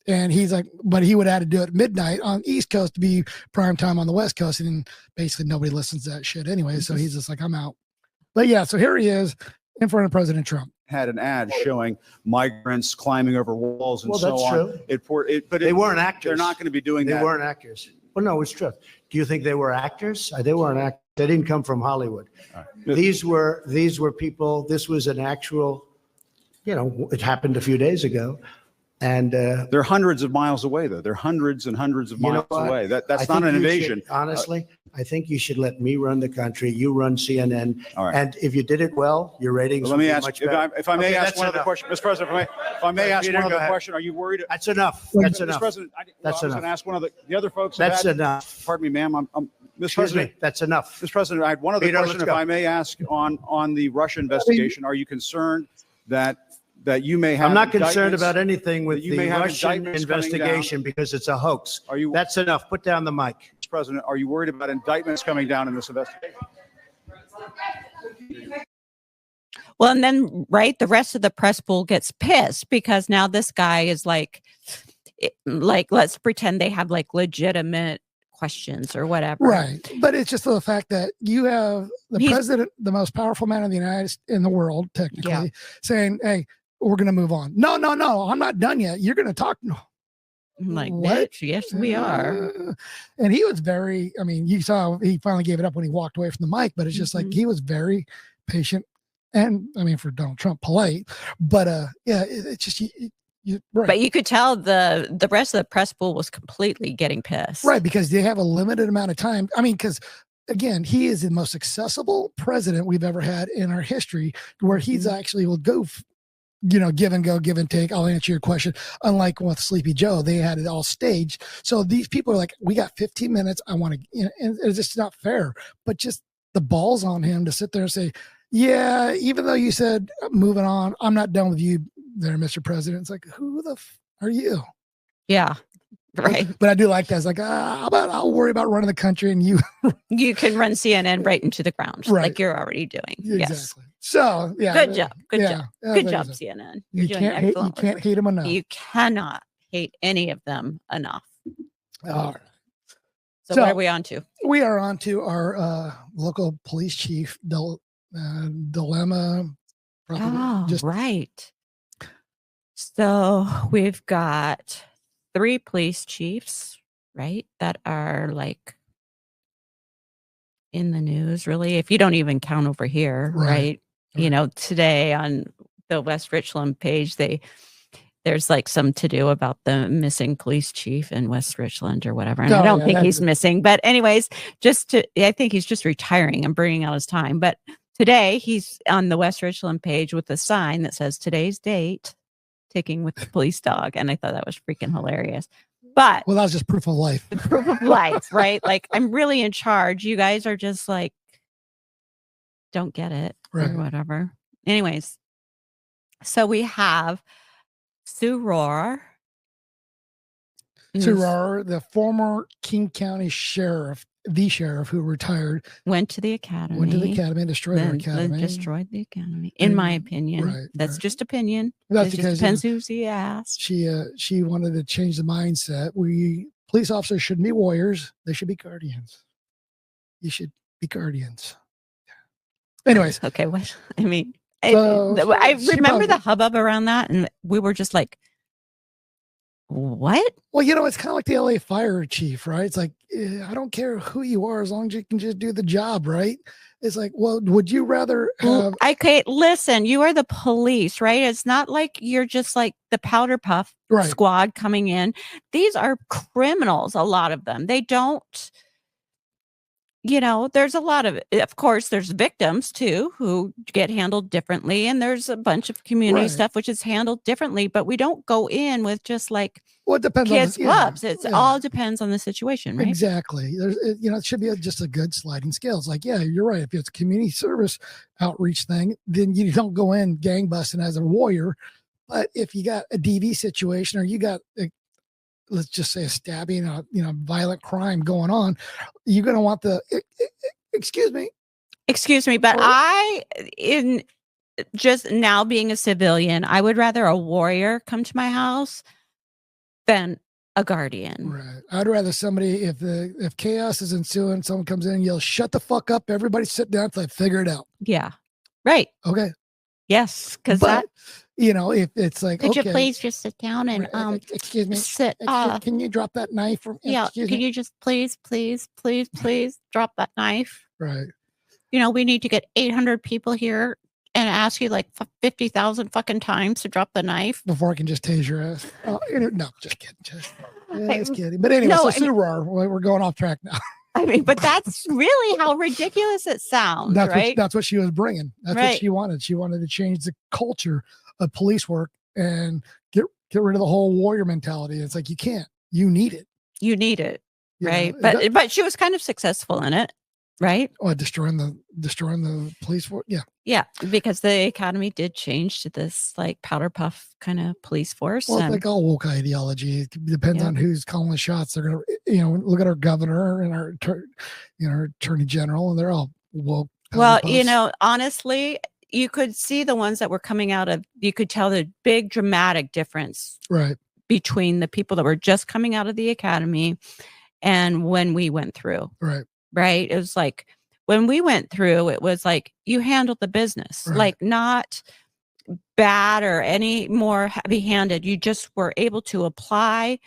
And he's like, but he would have had to do it midnight on East Coast to be prime time on the West Coast, and basically nobody listens to that shit anyway. So he's just like, I'm out. But yeah, so here he is in front of President Trump. Had an ad showing migrants climbing over walls and so on. True. But they weren't actors. They're not going to be doing that. They weren't actors. Well, no, it's true. Do you think they were actors? They weren't actors. They didn't come from Hollywood. Right. These were people. This was an actual, it happened a few days ago. And they're hundreds of miles away, though. They're hundreds and hundreds of miles away. That's not an invasion. Honestly, I think you should let me run the country. You run CNN. All right. And if you did it well, your ratings let would me be ask, much better. if I may ask one other question, Mr. President, if I may ask one other question, are you worried? That's enough. That's enough. Mr. President, that's enough. I was going to ask one of the other folks. That's enough. Pardon me, ma'am. Mr. President, that's enough. Mr. President, I had one other question, if I may ask, on the Russia investigation. Are you concerned that you may have? I'm not concerned about anything with the Russian indictments investigation because it's a hoax. That's enough. Put down the mic. Mr. President, are you worried about indictments coming down in this investigation? Well, and then, right, the rest of the press pool gets pissed because now this guy is like, let's pretend they have like legitimate questions or whatever. Right. But it's just the fact that you have the president, the most powerful man in the world, technically, saying, hey, we're going to move on. No, I'm not done yet. You're going to talk. No. I'm like, what? Bitch, yes, we are. And he was very, you saw he finally gave it up when he walked away from the mic, but it's just like, he was very patient and, for Donald Trump, polite. But it's just, right. But you could tell the rest of the press pool was completely getting pissed. Right, because they have a limited amount of time. Because again, he is the most accessible president we've ever had in our history, where he's actually will go, give and go, give and take. I'll answer your question. Unlike with Sleepy Joe, they had it all staged. So these people are like, we got 15 minutes. I want to, and it's just not fair. But just the balls on him to sit there and say, yeah, even though you said moving on, I'm not done with you there, Mr. President. It's like, who the are you? Yeah. Right. But I do like that. It's like, I'll worry about running the country and you. You can run CNN right into the ground, Right. like you're already doing. Exactly. Yes. So, yeah. Good job. Good yeah, job. yeah, Good like I job, said, CNN. You You're doing can't hate, you excellent can't work. hate them enough. You cannot hate any of them enough. All right. So what are we on to? We are on to our local police chief dilemma. Right. So we've got 3 police chiefs, right, that are like in the news, really, if you don't even count over here, right? You know, today on the West Richland page, there's like some to do about the missing police chief in West Richland or whatever. And I don't think he's missing, but anyways, I think he's just retiring and burning out his time. But today he's on the West Richland page with a sign that says today's date, taking with the police dog. And I thought that was freaking hilarious. But that was just proof of life. Proof of life, right? Like, I'm really in charge. You guys are just like, don't get it or whatever. Anyways, so we have Sue Rohr. Sue Rohr, the former King County sheriff, the sheriff who retired, went to the academy, and destroyed the academy. Destroyed the academy, in my opinion. That's just opinion. That's it because just depends who's he asked. She wanted to change the mindset. Police officers shouldn't be warriors; they should be guardians. You should be guardians. Anyways, okay. What I mean, I remember the hubbub around that, and we were just like, what? Well, it's kind of like the LA fire chief, right? It's like, I don't care who you are, as long as you can just do the job, right? It's like, well, would you rather have... Okay, listen, you are the police, right? It's not like you're just like the powder puff squad coming in. These are criminals, a lot of them. They don't... there's a lot of course, there's victims too who get handled differently, and there's a bunch of community stuff which is handled differently, but we don't go in with just like it depends kids' on clubs. It all depends on the situation, right? Exactly. It should be just a good sliding scale. It's like, yeah, you're right. If it's a community service outreach thing, then you don't go in gangbusting as a warrior. But if you got a DV situation, or you got let's just say a stabbing, violent crime going on, you're going to want excuse me, but in just now being a civilian, I would rather a warrior come to my house than a guardian. Right. I'd rather somebody, if chaos is ensuing, someone comes in and yells, "Shut the fuck up, everybody sit down till I figure it out." Yeah. Right. Okay. Yes. Because if it's like, could you please just sit down and excuse me, sit can you drop that knife from can you just please drop that knife? Right. We need to get 800 people here and ask you like 50,000 fucking times to drop the knife before I can just tase your ass. No, just kidding. Just kidding. But anyway, Sue Rohr, we're going off track now. I mean, but that's really how ridiculous it sounds, right? That's what she was bringing. That's what she wanted. She wanted to change the culture of police work and get rid of the whole warrior mentality. It's like, you can't. You need it. You need it, right? But she was kind of successful in it, right? Oh, destroying the police force. Yeah. Yeah, because the academy did change to this like powder puff kind of police force. Well, like all woke ideology, it depends on who's calling the shots. They're gonna, look at our governor and our attorney general, and they're all woke. Well, honestly, you could see the ones that were coming out of. You could tell the big dramatic difference, right, between the people that were just coming out of the academy and when we went through. Right. It was like, when we went through, it was like you handled the business, like not bad or any more heavy-handed. You just were able to apply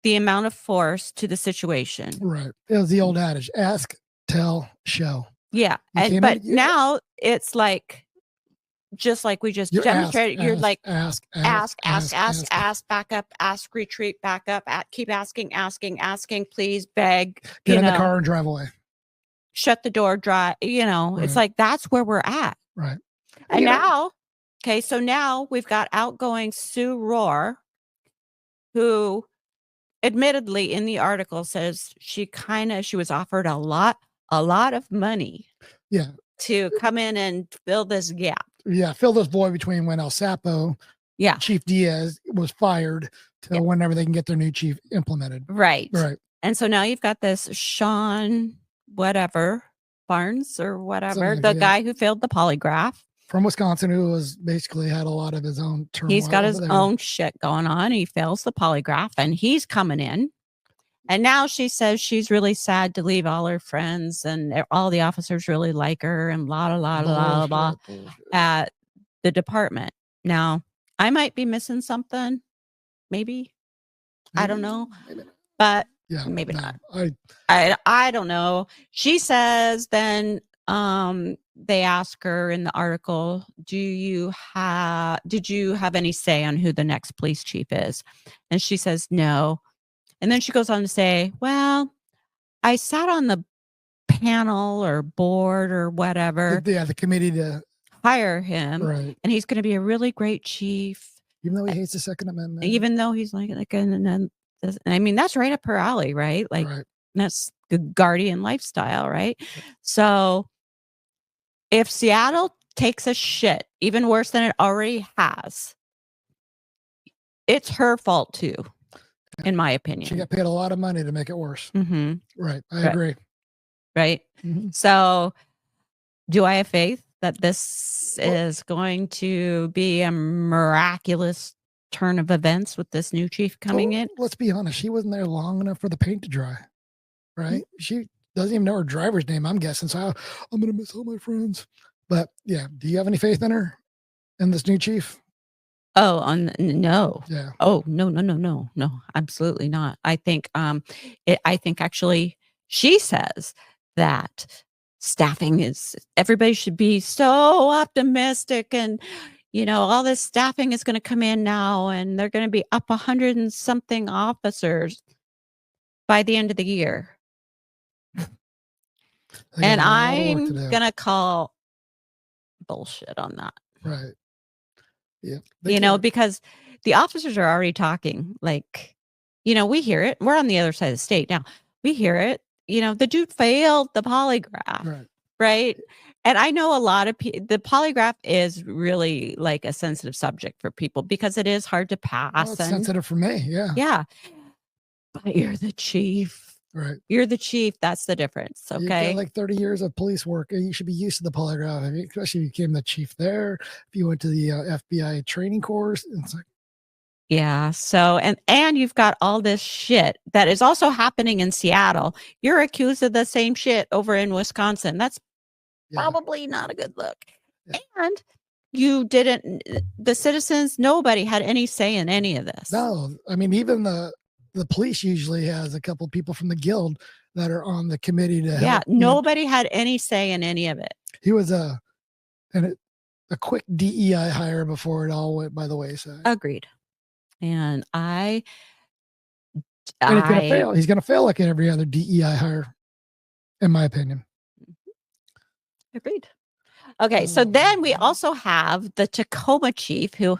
the amount of force to the situation. Right. It was the old adage: ask, tell, show. Yeah. But now it's like, just like we just demonstrated, you're like, ask, back up, ask, retreat, back up, keep asking, please, beg. Get in the car and drive away. Shut the door, drive, it's like, that's where we're at. Right. And now, so now we've got outgoing Sue Rohr, who admittedly in the article says she was offered a lot of money. Yeah. To come in and fill this gap. Yeah. Fill this void between when El Sapo Yeah. Chief Diaz was fired to whenever they can get their new chief implemented. Right. Right. And so now you've got this Sean whatever Barnes or whatever, Something the like that. guy who failed the polygraph. From Wisconsin, who was basically had a lot of his own turmoil. He's got his over there. own shit going on. He fails the polygraph and he's coming in. And now she says she's really sad to leave all her friends and all the officers really like her and blah, blah, blah, blah, blah at the department. Now, I might be missing something. Maybe. I don't know. But maybe not. I don't know. She says then they ask her in the article, did you have any say on who the next police chief is? And she says no. And then she goes on to say, well, I sat on the panel or board or whatever. The committee to hire him. Right. And he's going to be a really great chief. Even though he hates the Second Amendment. Even though he's like I mean, that's right up her alley, right? Like that's the guardian lifestyle, right? So if Seattle takes a shit even worse than it already has, it's her fault too, in my opinion. She got paid a lot of money to make it worse. Mm-hmm. Right. I agree. Right. Mm-hmm. So do I have faith that this is going to be a miraculous turn of events with this new chief coming in? Let's be honest. She wasn't there long enough for the paint to dry. Right. Mm-hmm. She doesn't even know her driver's name, I'm guessing. So I'm going to miss all my friends. But yeah, do you have any faith in her and this new chief? Oh, no. Yeah. Oh, no, absolutely not. I think, I think actually she says that everybody should be so optimistic and, all this staffing is going to come in now and they're going to be up 100 and something officers by the end of the year. And I'm going to call bullshit on that. Right. Yeah. Because the officers are already talking like, we hear it. We're on the other side of the state now. We hear it. The dude failed the polygraph. Right. And I know a lot of the polygraph is really like a sensitive subject for people because it is hard to pass. Well, it's sensitive for me. Yeah. Yeah. But you're the chief. Right. You're the chief. That's the difference. Okay. You've got like 30 years of police work. You should be used to the polygraph. I mean, especially if you became the chief there. If you went to the FBI training course. It's like, yeah. So, and you've got all this shit that is also happening in Seattle. You're accused of the same shit over in Wisconsin. That's probably not a good look. Yeah. And the citizens, nobody had any say in any of this. No, I mean, even the police usually has a couple people from the guild that are on the committee to help. Nobody had any say in any of it. He was a quick DEI hire before it all went by the wayside. Agreed. And he's gonna fail. He's gonna fail like every other DEI hire, in my opinion. Agreed. Okay, so then we also have the Tacoma chief who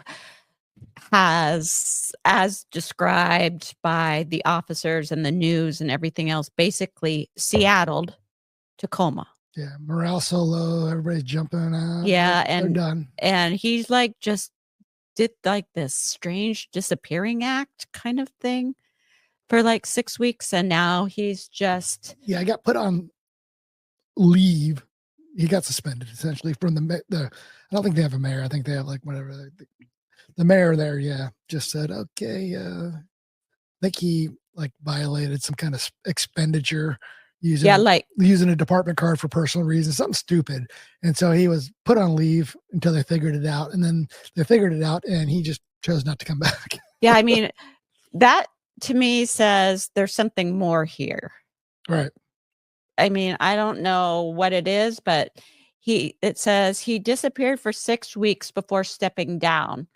has, as described by the officers and the news and everything else, basically Seattled Tacoma. Yeah, morale so low, everybody's jumping out. Yeah, they're done. And he's like just did like this strange disappearing act kind of thing for like 6 weeks, and now he's just I got put on leave. He got suspended essentially from the I don't think they have a mayor. I think they have like whatever. The mayor there, just said, okay, I think he like violated some kind of expenditure using a department card for personal reasons, something stupid. And so he was put on leave until they figured it out. And then they figured it out and he just chose not to come back. Yeah. I mean, that to me says there's something more here. Right. I mean, I don't know what it is, but it says he disappeared for 6 weeks before stepping down.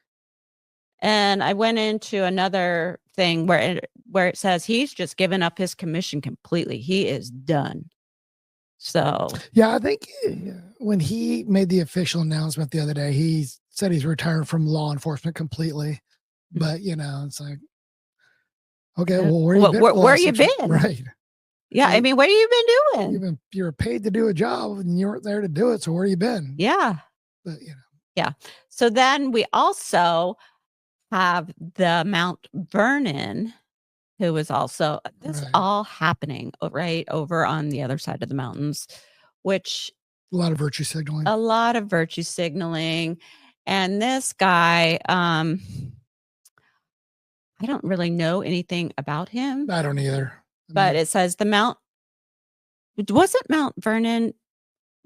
And I went into another thing where it says he's just given up his commission completely. He is done. So I think when he made the official announcement the other day, he said he's retired from law enforcement completely. But it's like, okay, well, where you been? Right. Yeah, I mean, what have you been doing? You're paid to do a job and you weren't there to do it. So where you been? Yeah. But Yeah. So then we also have the Mount Vernon, who was also this all happening right over on the other side of the mountains, which a lot of virtue signaling. And this guy, I don't really know anything about him. I don't either. But it says wasn't Mount Vernon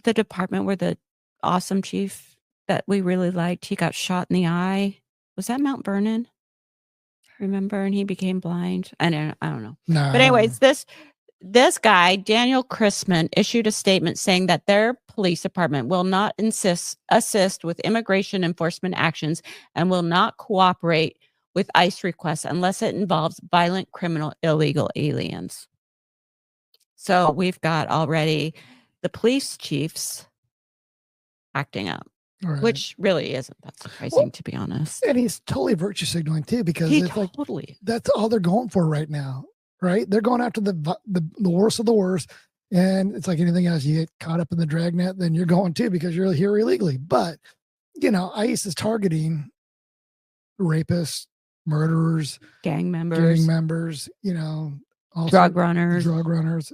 the department where the awesome chief that we really liked, he got shot in the eye? Was that Mount Vernon? Remember? And he became blind. I don't know. No. But anyways, this guy, Daniel Chrisman, issued a statement saying that their police department will not assist with immigration enforcement actions and will not cooperate with ICE requests unless it involves violent, criminal, illegal aliens. So we've got already the police chiefs acting up, which really isn't that surprising, to be honest. And he's totally virtue signaling too, because that's all they're going for right now, right? They're going after the worst of the worst. And it's like anything else, you get caught up in the dragnet, then you're going too, because you're here illegally. But, ICE is targeting rapists, murderers, gang members, drug runners,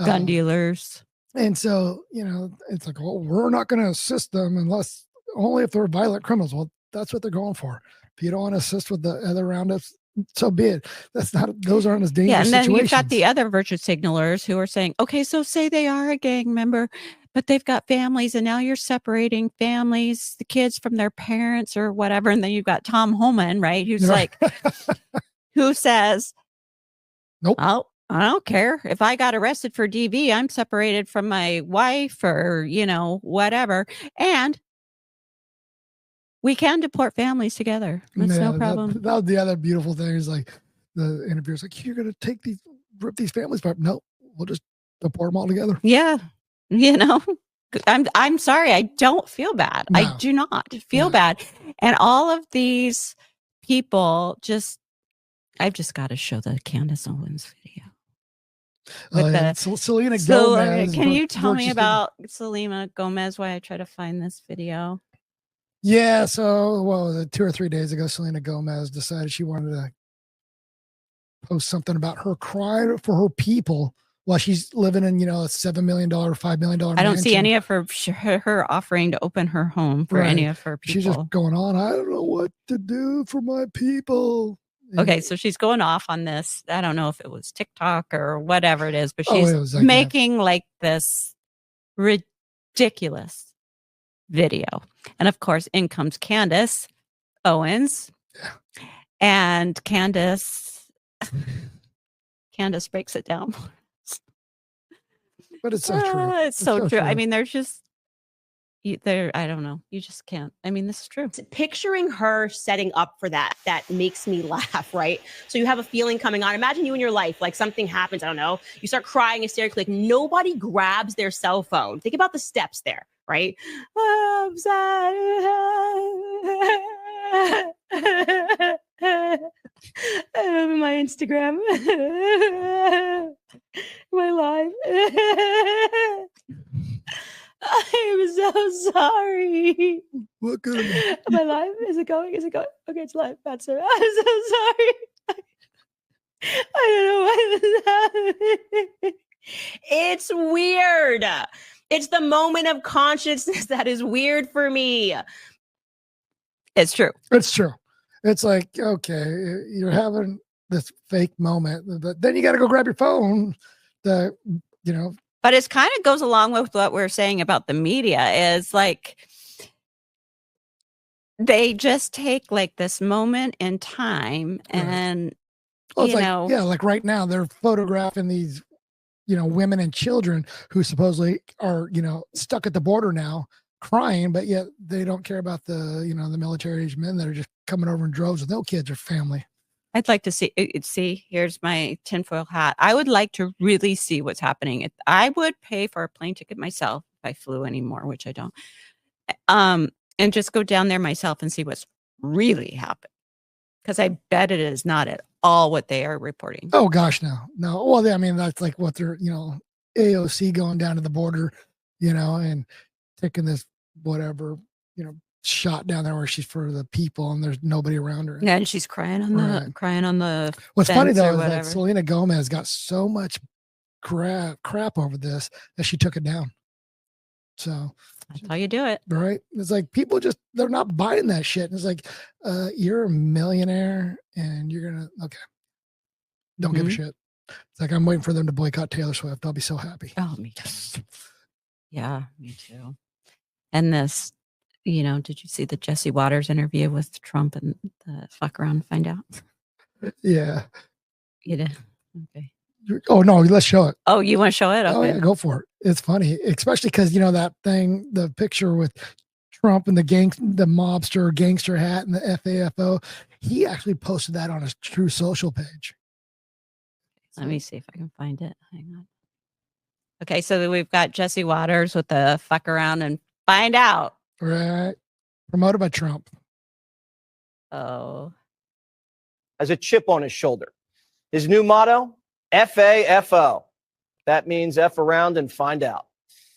gun dealers. And so, it's like, well, we're not going to assist them unless only if they're violent criminals. Well, that's what they're going for. If you don't want to assist with the other roundups, so be it. Those aren't as dangerous. Yeah, and then situations. You've got the other virtue signalers who are saying, okay, so say they are a gang member, but they've got families, and now you're separating families, the kids from their parents or whatever. And then you've got Tom Homan, right? Who's like, who says, nope. Oh, I don't care. If I got arrested for DV, I'm separated from my wife or, whatever. And we can deport families together. That's no problem. That was the other beautiful thing is like the interviewer's like, you're going to rip these families apart. No, we'll just deport them all together. Yeah. I'm sorry. I don't feel bad. No. I do not feel bad. And all of these people I've just got to show the Candace Owens video. Selena Gomez. Can you tell me about Selena Gomez, why I try to find this video? Yeah, so 2 or 3 days ago, Selena Gomez decided she wanted to post something about her crying for her people while she's living in, a $7 million, $5 million I don't see any of her offering to open her home for any of her people. She's just going on, I don't know what to do for my people. Okay, so she's going off on this. I don't know if it was TikTok or whatever it is, but she's making like this ridiculous video. And of course, in comes Candace Owens. Yeah. And Candace breaks it down. But it's so true. It's so true. I mean, there's just I don't know. You just can't. I mean, this is true. Picturing her setting up for that makes me laugh, right? So you have a feeling coming on. Imagine you in your life, like something happens, I don't know. You start crying hysterically, like nobody grabs their cell phone. Think about the steps there, right? Oh, I'm sad. I open my Instagram. My life. I'm so sorry. What good? My life, is it going? Okay, it's live. That's it. I'm so sorry. I don't know why this happened. It's weird. It's the moment of consciousness that is weird for me. It's true. It's true. It's like, okay, you're having this fake moment, but then you got to go grab your phone to, But it kind of goes along with what we're saying about the media is like, they just take like this moment in time and, like right now they're photographing these, women and children who supposedly are, stuck at the border now crying, but yet they don't care about the, the military age men that are just coming over in droves with no kids or family. I'd like to see, here's my tinfoil hat. I would like to really see what's happening. I would pay for a plane ticket myself if I flew anymore, which I don't. And just go down there myself and see what's really happened. Because I bet it is not at all what they are reporting. Oh, gosh, no. Well, I mean, that's like what they're, AOC going down to the border, and taking this, whatever, shot down there where she's for the people and there's nobody around her. Yeah, and she's crying on the What's funny fence or though is that whatever. Selena Gomez got so much crap over this that she took it down. So that's how you do it. Right. It's like people just, they're not buying that shit. And it's like, you're a millionaire and you're going to, okay. Don't give a shit. It's like, I'm waiting for them to boycott Taylor Swift. I'll be so happy. Oh, me too. Yeah, me too. And this, you know, did you see the Jesse Waters interview with Trump and the fuck around and find out? Yeah. You did? Okay. Oh, no, let's show it. Oh, you want to show it? Okay. Oh, yeah, go for it. It's funny, especially because, you know, that thing, the picture with Trump and the mobster gangster hat and the FAFO, he actually posted that on his True Social page. Let me see if I can find it. Hang on. Okay, so we've got Jesse Waters with the fuck around and find out. Right. Promoted by Trump. Oh. As a chip on his shoulder. His new motto, FAFO. That means F around and find out.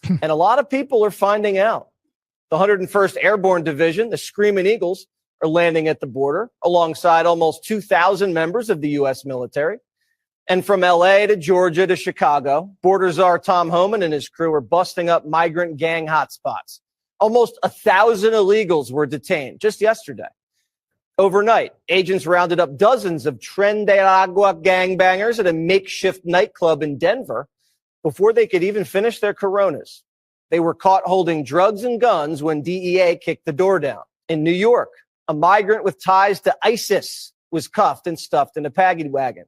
And a lot of people are finding out. The 101st Airborne Division, the Screaming Eagles, are landing at the border alongside almost 2,000 members of the U.S. military. And from L.A. to Georgia to Chicago, border czar Tom Homan and his crew are busting up migrant gang hotspots. Almost 1,000 illegals were detained just yesterday. Overnight, agents rounded up dozens of Tren de Agua gangbangers at a makeshift nightclub in Denver before they could even finish their Coronas. They were caught holding drugs and guns when DEA kicked the door down. In New York, a migrant with ties to ISIS was cuffed and stuffed in a paddy wagon.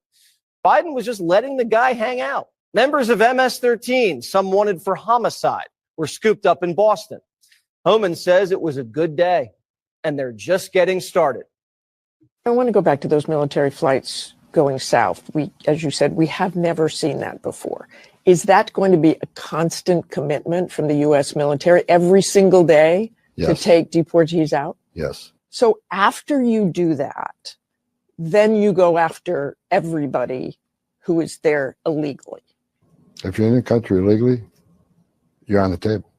Biden was just letting the guy hang out. Members of MS-13, some wanted for homicide, were scooped up in Boston. Homan says it was a good day, and they're just getting started. I want to go back to those military flights going south. As you said, we have never seen that before. Is that going to be a constant commitment from the U.S. military every single day to take deportees out? Yes. So after you do that, then you go after everybody who is there illegally. If you're in the country illegally, you're on the table.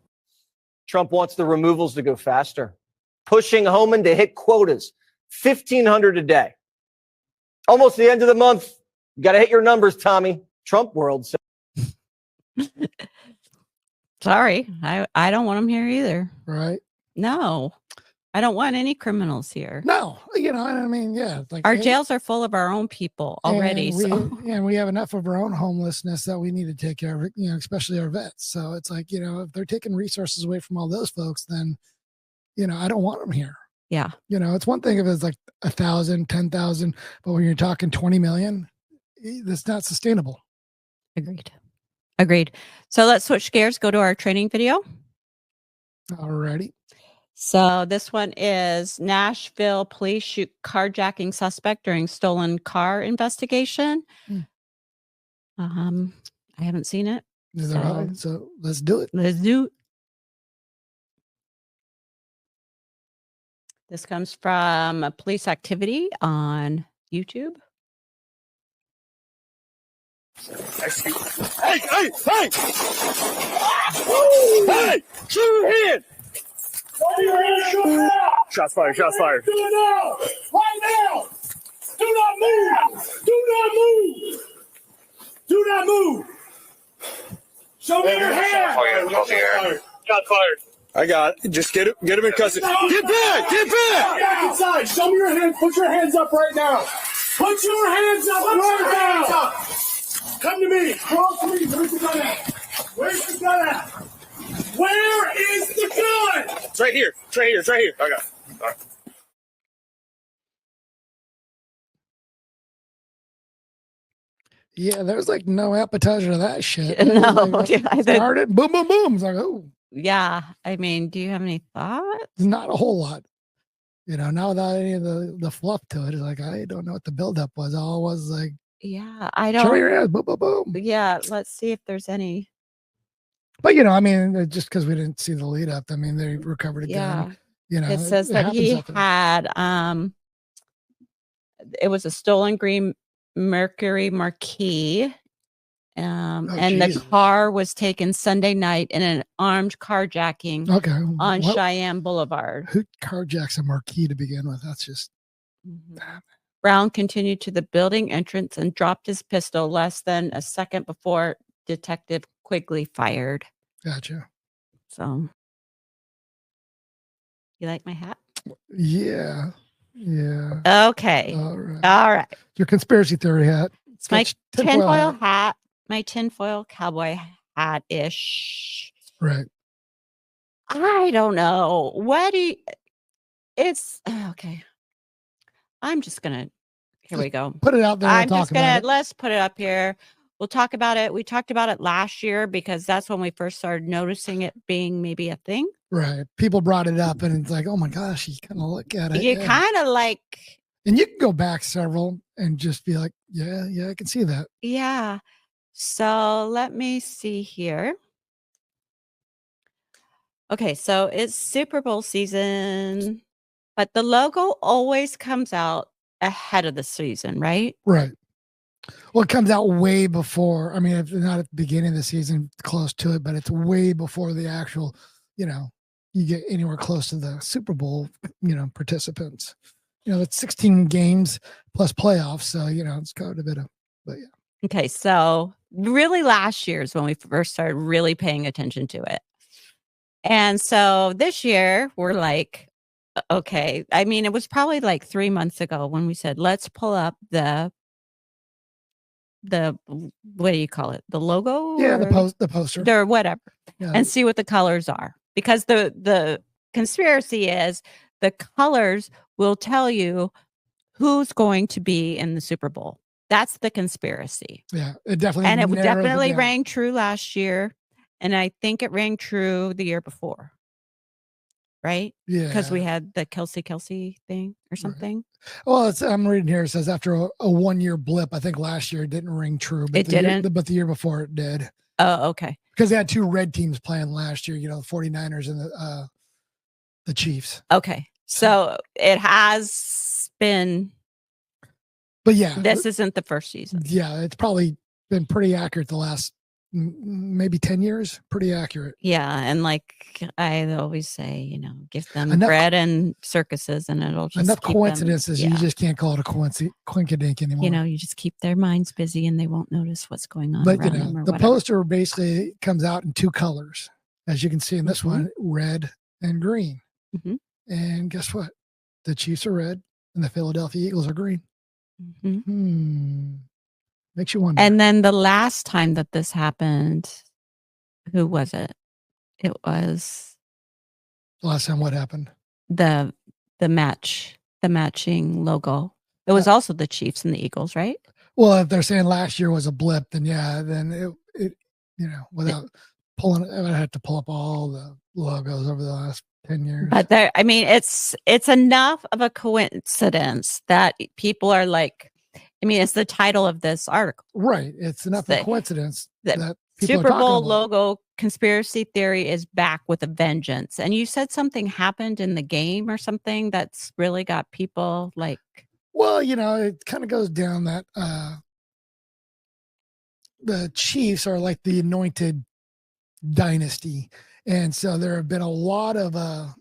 Trump wants the removals to go faster, pushing Homan to hit quotas, 1,500 a day. Almost the end of the month. You got to hit your numbers, Tommy. Trump world. Sorry, I don't want them here either. Right? No, I don't want any criminals here. No, you know, I mean, yeah. Like our jails are full of our own people already. And we have enough of our own homelessness that we need to take care of, you know, especially our vets. So it's like, you know, if they're taking resources away from all those folks, then, you know, I don't want them here. Yeah. You know, it's one thing if it's like 1,000, 10,000, but when you're talking 20 million, that's not sustainable. Agreed. So let's switch gears, go to our training video. Alrighty. So this one is Nashville police shoot carjacking suspect during stolen car investigation. I haven't seen it. So let's do it. Let's do it. This comes from a police activity on YouTube. Hey! Hey! Hey! Hey! Shoot your hand! Shots fired! Shots fired! Do it now! Right now! Do not move! Do not move! Do not move! Show me your hand! Shots fired! I got it. Just get him in custody. Get back! Get back! Back inside! Show me your hands! Put your hands up right now! Put your hands up right now! Come to me. Crawl to me. Where's the gun at? Where's the gun at? Where is the gun? It's right here. It's right here. It's right here. I got it. All right. Yeah, there's like no appetizer to that shit. No. Like, started, boom, boom, boom. It's like, oh. Yeah. I mean, do you have any thoughts? Not a whole lot. You know, not without any of the fluff to it. It's like, I don't know what the buildup was. All it was like, yeah, I don't. Show your hands, boom, boom, boom. Yeah, let's see if there's any. But you know, I mean, just because we didn't see the lead up, I mean, they recovered again. Yeah, you know, it says that he had it was a stolen green Mercury Marquis, And Jesus. the car was taken Sunday night in an armed carjacking on Cheyenne Boulevard. Who carjacks a marquee to begin with? That's just. Brown continued to the building entrance and dropped his pistol less than a second before Detective Quigley fired. Gotcha. So, you like my hat? Yeah. Yeah. Okay. All right. All right. Your conspiracy theory hat. It's my tinfoil hat. My tinfoil cowboy hat-ish. Right. I don't know. It's okay. I'm just gonna. Here we go. Put it out there. I'm just gonna. Let's put it up here. We'll talk about it. We talked about it last year because that's when we first started noticing it being maybe a thing. Right. People brought it up, and it's like, oh my gosh, you kind of look at it. You kind of like. And you can go back several and just be like, yeah, I can see that. Yeah. So let me see here. Okay, so it's Super Bowl season, but the logo always comes out ahead of the season, right? Right. Well, it comes out way before. I mean, if not at the beginning of the season, close to it, but it's way before the actual, you get anywhere close to the Super Bowl, participants. It's 16 games plus playoffs. So, it's got a bit of, but yeah. Okay. So really last year is when we first started really paying attention to it. And so this year we're like, okay. I mean, it was probably like 3 months ago when we said, let's pull up the what do you call it? The logo? Yeah. The poster. Or whatever. Yeah. And see what the colors are. Because the conspiracy is the colors will tell you who's going to be in the Super Bowl. That's the conspiracy. Yeah, it definitely. And it definitely rang true last year. And I think it rang true the year before. Right? Yeah. Because we had the Kelsey thing or something. Right. Well, I'm reading here. It says after a 1-year blip, I think last year it didn't ring true. But it didn't? But the year before it did. Oh, okay. Because they had 2 red teams playing last year, the 49ers and the Chiefs. Okay. So it has been. But yeah. This isn't the first season. Yeah. It's probably been pretty accurate the last maybe 10 years. Pretty accurate. Yeah. And like I always say, give them bread and circuses and it'll just enough coincidences. You just can't call it a quinkadink anymore. You just keep their minds busy and they won't notice what's going on. But around them or the whatever. poster basically comes out in 2 colors, as you can see in this one, red and green. Mm-hmm. And guess what? The Chiefs are red and the Philadelphia Eagles are green. Mm-hmm. Makes you wonder. And then the last time that this happened, who was it? It was the last time what happened? The matching logo. It was also the Chiefs and the Eagles, right? Well, if they're saying last year was a blip, then yeah, then it without pulling, I would have to pull up all the logos over the last 10 years. But it's enough of a coincidence that people are like, it's the title of this article. Right. It's enough of a coincidence that Super Bowl logo conspiracy theory is back with a vengeance. And you said something happened in the game or something that's really got people like. Well, it kind of goes down that the Chiefs are like the anointed dynasty. And so there have been a lot of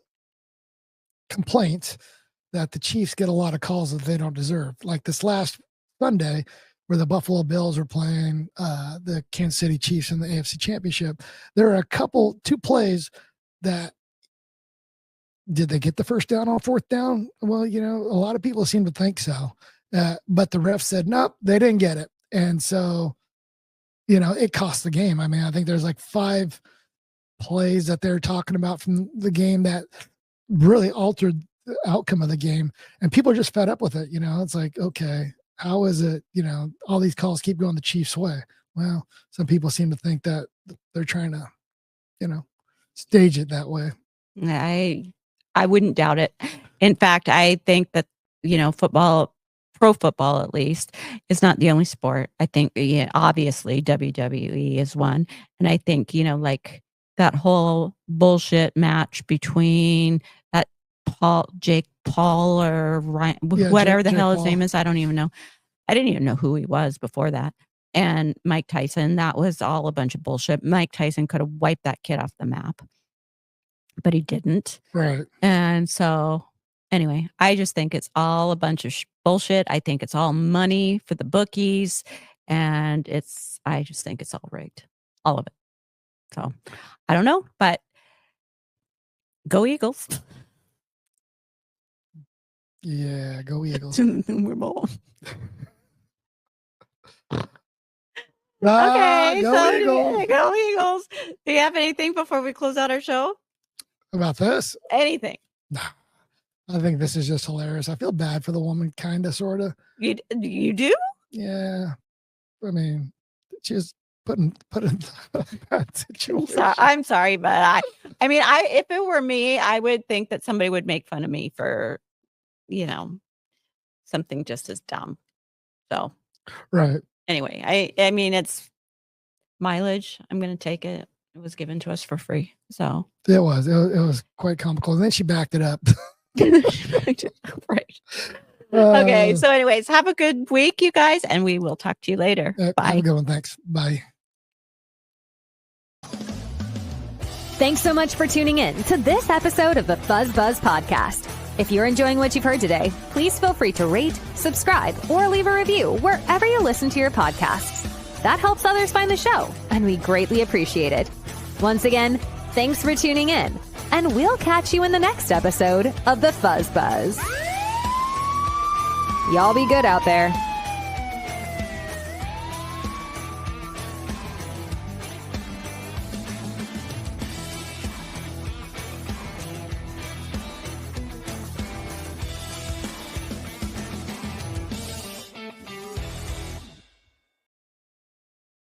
complaints that the Chiefs get a lot of calls that they don't deserve. Like this last Sunday, where the Buffalo Bills were playing the Kansas City Chiefs in the AFC Championship, there are 2 plays that did they get the first down on 4th down? Well, a lot of people seem to think so, but the ref said nope, they didn't get it, and so it cost the game. I mean, I think there's like 5 plays that they're talking about from the game that really altered the outcome of the game, and people are just fed up with it. It's like, okay, how is it, all these calls keep going the Chiefs' way? Well, some people seem to think that they're trying to, stage it that way. I wouldn't doubt it. In fact, I think that, football, pro football at least, is not the only sport. I think, obviously WWE is one. And I think, like that whole bullshit match between that Jake Paul or Ryan, whatever the hell his name is. I don't even know. I didn't even know who he was before that. and Mike Tyson. That was all a bunch of bullshit. Mike Tyson could have wiped that kid off the map, but he didn't. Right. And so anyway, I just think it's all a bunch of bullshit. I think it's all money for the bookies, and I just think it's all rigged, all of it. So I don't know, but go Eagles. Yeah, go Eagles. We're both. Okay, so Eagles. Go Eagles. Do you have anything before we close out our show? About this? Anything? No. I think this is just hilarious. I feel bad for the woman, kind of, sort of. You do? Yeah. I mean, she's put in a bad situation. I'm sorry, but I mean, if it were me, I would think that somebody would make fun of me for, something just as dumb. So, right. Anyway, I mean, it's mileage. I'm going to take it. It was given to us for free. So it was quite comical. And then she backed it up. Right. Okay. So anyways, have a good week, you guys, and we will talk to you later. Bye. Have a good one. Thanks. Bye. Thanks so much for tuning in to this episode of the Fuzz Buzz Podcast. If you're enjoying what you've heard today, please feel free to rate, subscribe, or leave a review wherever you listen to your podcasts. That helps others find the show, and we greatly appreciate it. Once again, thanks for tuning in, and we'll catch you in the next episode of the Fuzz Buzz. Y'all be good out there.